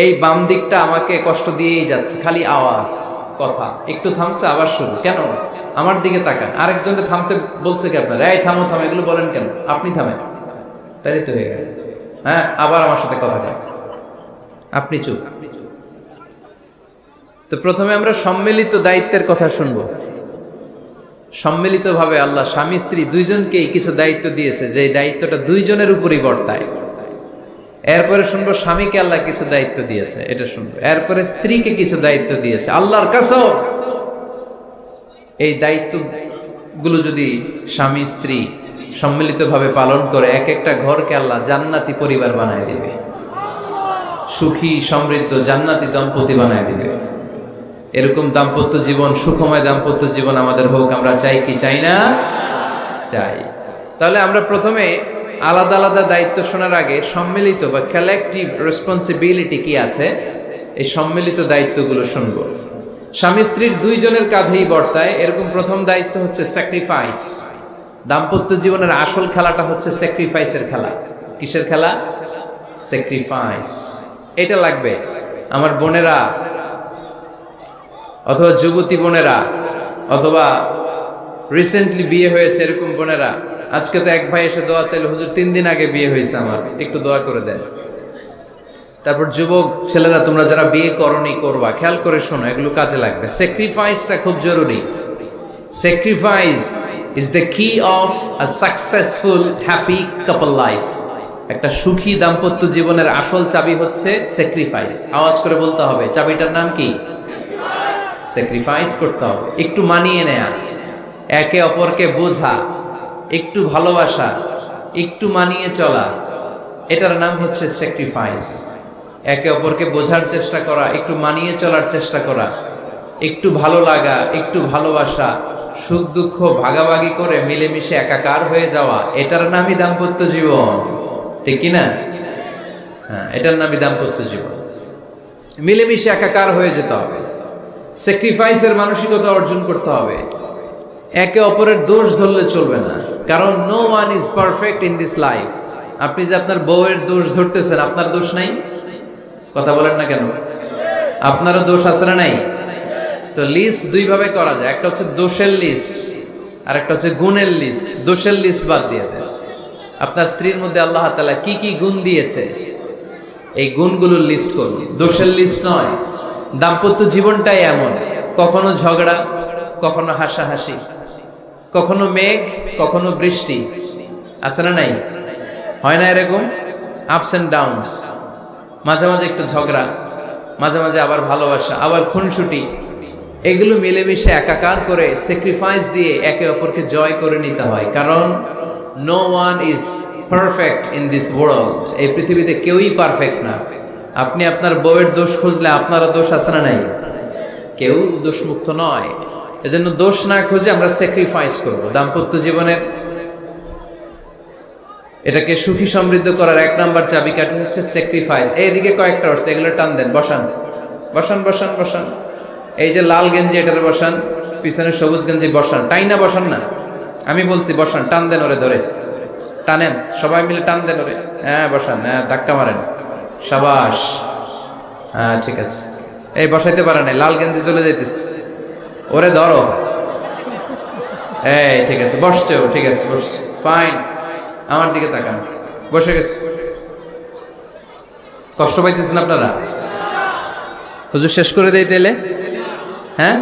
এই বাম দিকটা আমাকে কষ্ট দিয়েই যাচ্ছে খালি আওয়াজ কথা একটু থামছে আবার শুরু কেন আমার দিকে তাকান আরেকজনকে থামতে বলছে কি আপনারা এই থামো থামো এগুলো বলেন কেন আপনি থামেন তাই তো হয়ে গেল হ্যাঁ আবার আমার সাথে কথা বলেন আপনি চুপ তো প্রথমে আমরা সম্মিলিত দায়িত্বের কথা শুনবো সম্মিলিতভাবে আল্লাহ স্বামী স্ত্রী দুইজনকেই কিছু দায়িত্ব দিয়েছে যে দায়িত্বটা দুইজনের উপরই বর্তায় এরপরে শুনবো স্বামীকে আল্লাহ কিছু দায়িত্ব দিয়েছে এটা শুনবো এরপরে স্ত্রীকে কিছু দায়িত্ব দিয়েছে আল্লাহর কসম এই দায়িত্বগুলো যদি স্বামী স্ত্রী সম্মিলিতভাবে পালন করে এক একটা ঘরকে আল্লাহ জান্নাতি পরিবার বানায় দিবে সুখী সমৃদ্ধ জান্নাতি দম্পতি বানায় দিবে এরকম দাম্পত্য জীবন সুখময় দাম্পত্য জীবন আমাদের হোক আমরা চাই কি চাই না চাই তাহলে আমরা প্রথমে আলাদা আলাদা দায়িত্ব শোনার আগে সম্মিলিত বা কালেকটিভ রেসপন্সিবিলিটি কি আছে এই সম্মিলিত দায়িত্বগুলো শুনবো স্বামী স্ত্রীর দুইজনের কাঁধেই বর্তায় এরকম প্রথম দায়িত্ব হচ্ছে স্যাক্রিফাইস দাম্পত্য জীবনের আসল খেলাটা হচ্ছে স্যাক্রিফাইসের খেলা কিসের খেলা স্যাক্রিফাইস এটা লাগবে আমার বোনেরা অথবা যুবতী বোনেরা অথবা রিসেন্টলি বিয়ে হয়েছে এরকম বোনেরা আজকে তো এক ভাই এসে দোয়া চাইলো হুজুর 3 দিন আগে বিয়ে হয়েছে আমার একটু দোয়া করে দেন তারপর যুবক ছেলেরা তোমরা যারা বিয়ে করনি করবা খেয়াল করে শোনো এগুলো কাজে লাগবে স্যাক্রিফাইসটা খুব জরুরি স্যাক্রিফাইস ইজ দ্য কি of a successful happy couple life একটা সুখী দাম্পত্য জীবনের আসল চাবি হচ্ছে স্যাক্রিফাইস আওয়াজ করে বলতে হবে চাবিটার নাম কি স্যাক্রিফাইস করতে হবে একটু মানিয়ে নেয়া একে অপরকে বোঝা একটু ভালোবাসা একটু মানিয়ে চলা এটার নাম হচ্ছে স্যাক্রিফাইস একে অপরকে বোঝার চেষ্টা করা একটু মানিয়ে চলার চেষ্টা করা একটু ভালো লাগা একটু ভালোবাসা সুখ দুঃখ ভাগাভাগি করে মিলেমিশে একাকার হয়ে যাওয়া এটার নামই দাম্পত্য জীবন ঠিক কি না হ্যাঁ এটার নামই দাম্পত্য জীবন মিলেমিশে একাকার হয়ে যেতে হবে স্যাক্রিফাইসের মানসিকতা অর্জন করতে হবে একে অপরের দোষ ধরলে চলবে না কারণ no one is perfect in this life আপনি যে আপনার বউয়ের দোষ ধরতেছেন আপনার দোষ নাই কথা বলেন না কেন আপনারও দোষ আছে না নাই? তো লিস্ট দুই ভাবে করা যায়, একটা হচ্ছে দোষের লিস্ট আর একটা হচ্ছে গুণের লিস্ট। দোষের লিস্ট বাদ দিয়ে দেন। আপনার স্ত্রীর মধ্যে আল্লাহ তাআলা কি কি গুণ দিয়েছে এই গুণগুলোর লিস্ট করুন, দোষের লিস্ট নয়। দাম্পত্য জীবনটাই এমন, কখনো ঝগড়া, কখনো হাসাহাসি, কখনো মেঘ, কখনো বৃষ্টি, আছে না নাই? হয় না এরকম? আপস এন্ড ডাউনস, মাঝে মাঝে একটু ঝগড়া, মাঝে মাঝে আবার ভালোবাসা, আবার খুনসুটি, এগুলো মিলেমিশে একাকার করে স্যাক্রিফাইস দিয়ে একে অপরকে জয় করে নিতে হয়। কারণ no one is perfect in this world. এই পৃথিবীতে কেউই পারফেক্ট না। আপনি আপনার বউয়ের দোষ খুঁজলে আপনারও দোষ আছে না নাই? কেউ দোষমুক্ত নয়। এজন্য দোষ না খুঁজে আমরা স্যাক্রিফাইস করব। দাম্পত্য জীবনের এটাকে সুখী সমৃদ্ধ করার এক নাম্বার চাবিকাঠি হচ্ছে স্যাক্রিফাইস। এইদিকে কয়েকটা হচ্ছে, এগুলো টান দেন, বসান বসান বসান বসান। এই যে লাল গেঞ্জি এটারে বসান, পিছনে সবুজ গেঞ্জি বসান, টাই না বসান না, আমি বলছি বসান, টান দেন ওরে ধরে, টানেন সবাই মিলে, টান দেন ওরে, হ্যাঁ বসান, হ্যাঁ ধাক্কা মারেন, সাবাস, হ্যাঁ ঠিক আছে। এই বসাইতে পারে নাই, লাল গেঞ্জি চলে যাইতেছে, ওরে ধরো, এই ঠিক আছে, বসছে ও, ঠিক আছে বসছে, ফাইন, আমার দিকে তাকান, বসে গেছে। কষ্ট পাইতেছেন আপনারা? হুজুর শেষ করে দেই তাইলে, হ্যাঁ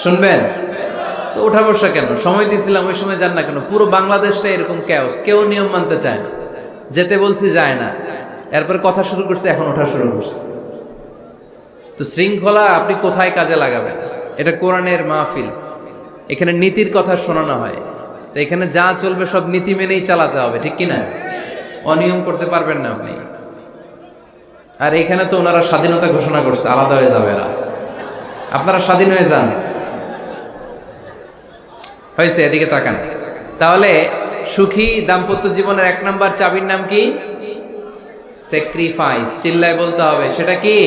শুনবেন তো? ওঠা বসা কেন? সময় দিয়েছিলাম ওই সময় যান না কেন? পুরো বাংলাদেশটা এরকম ক্যাওস, কেউ নিয়ম মানতে চায় না, যেতে বলছি যায় না, এরপরে কথা শুরু করছে, এখন ওঠা শুরু করছে। তো শৃঙ্খলা আপনি কোথায় কাজে লাগাবেন? এটা কোরআনের মাহফিল, এখানে নীতির কথা শোনানো হয়, তো এখানে যা চলবে সব নীতি মেনেই চালাতে হবে, ঠিক কিনা? অনিয়ম করতে পারবেন না আপনি। আর এখানে তো ওনারা স্বাধীনতা ঘোষণা করছে, আলাদা হয়ে যাবে এরা, আপনারা স্বাধীন হয়ে যান, হয়েছে? এদিকে তাকান। তাহলে সুখী দাম্পত্য জীবনের এক নাম্বার চাবির নাম কি? স্যাক্রিফাইস। চিল্লায় বলতে হবে, সেটা কি?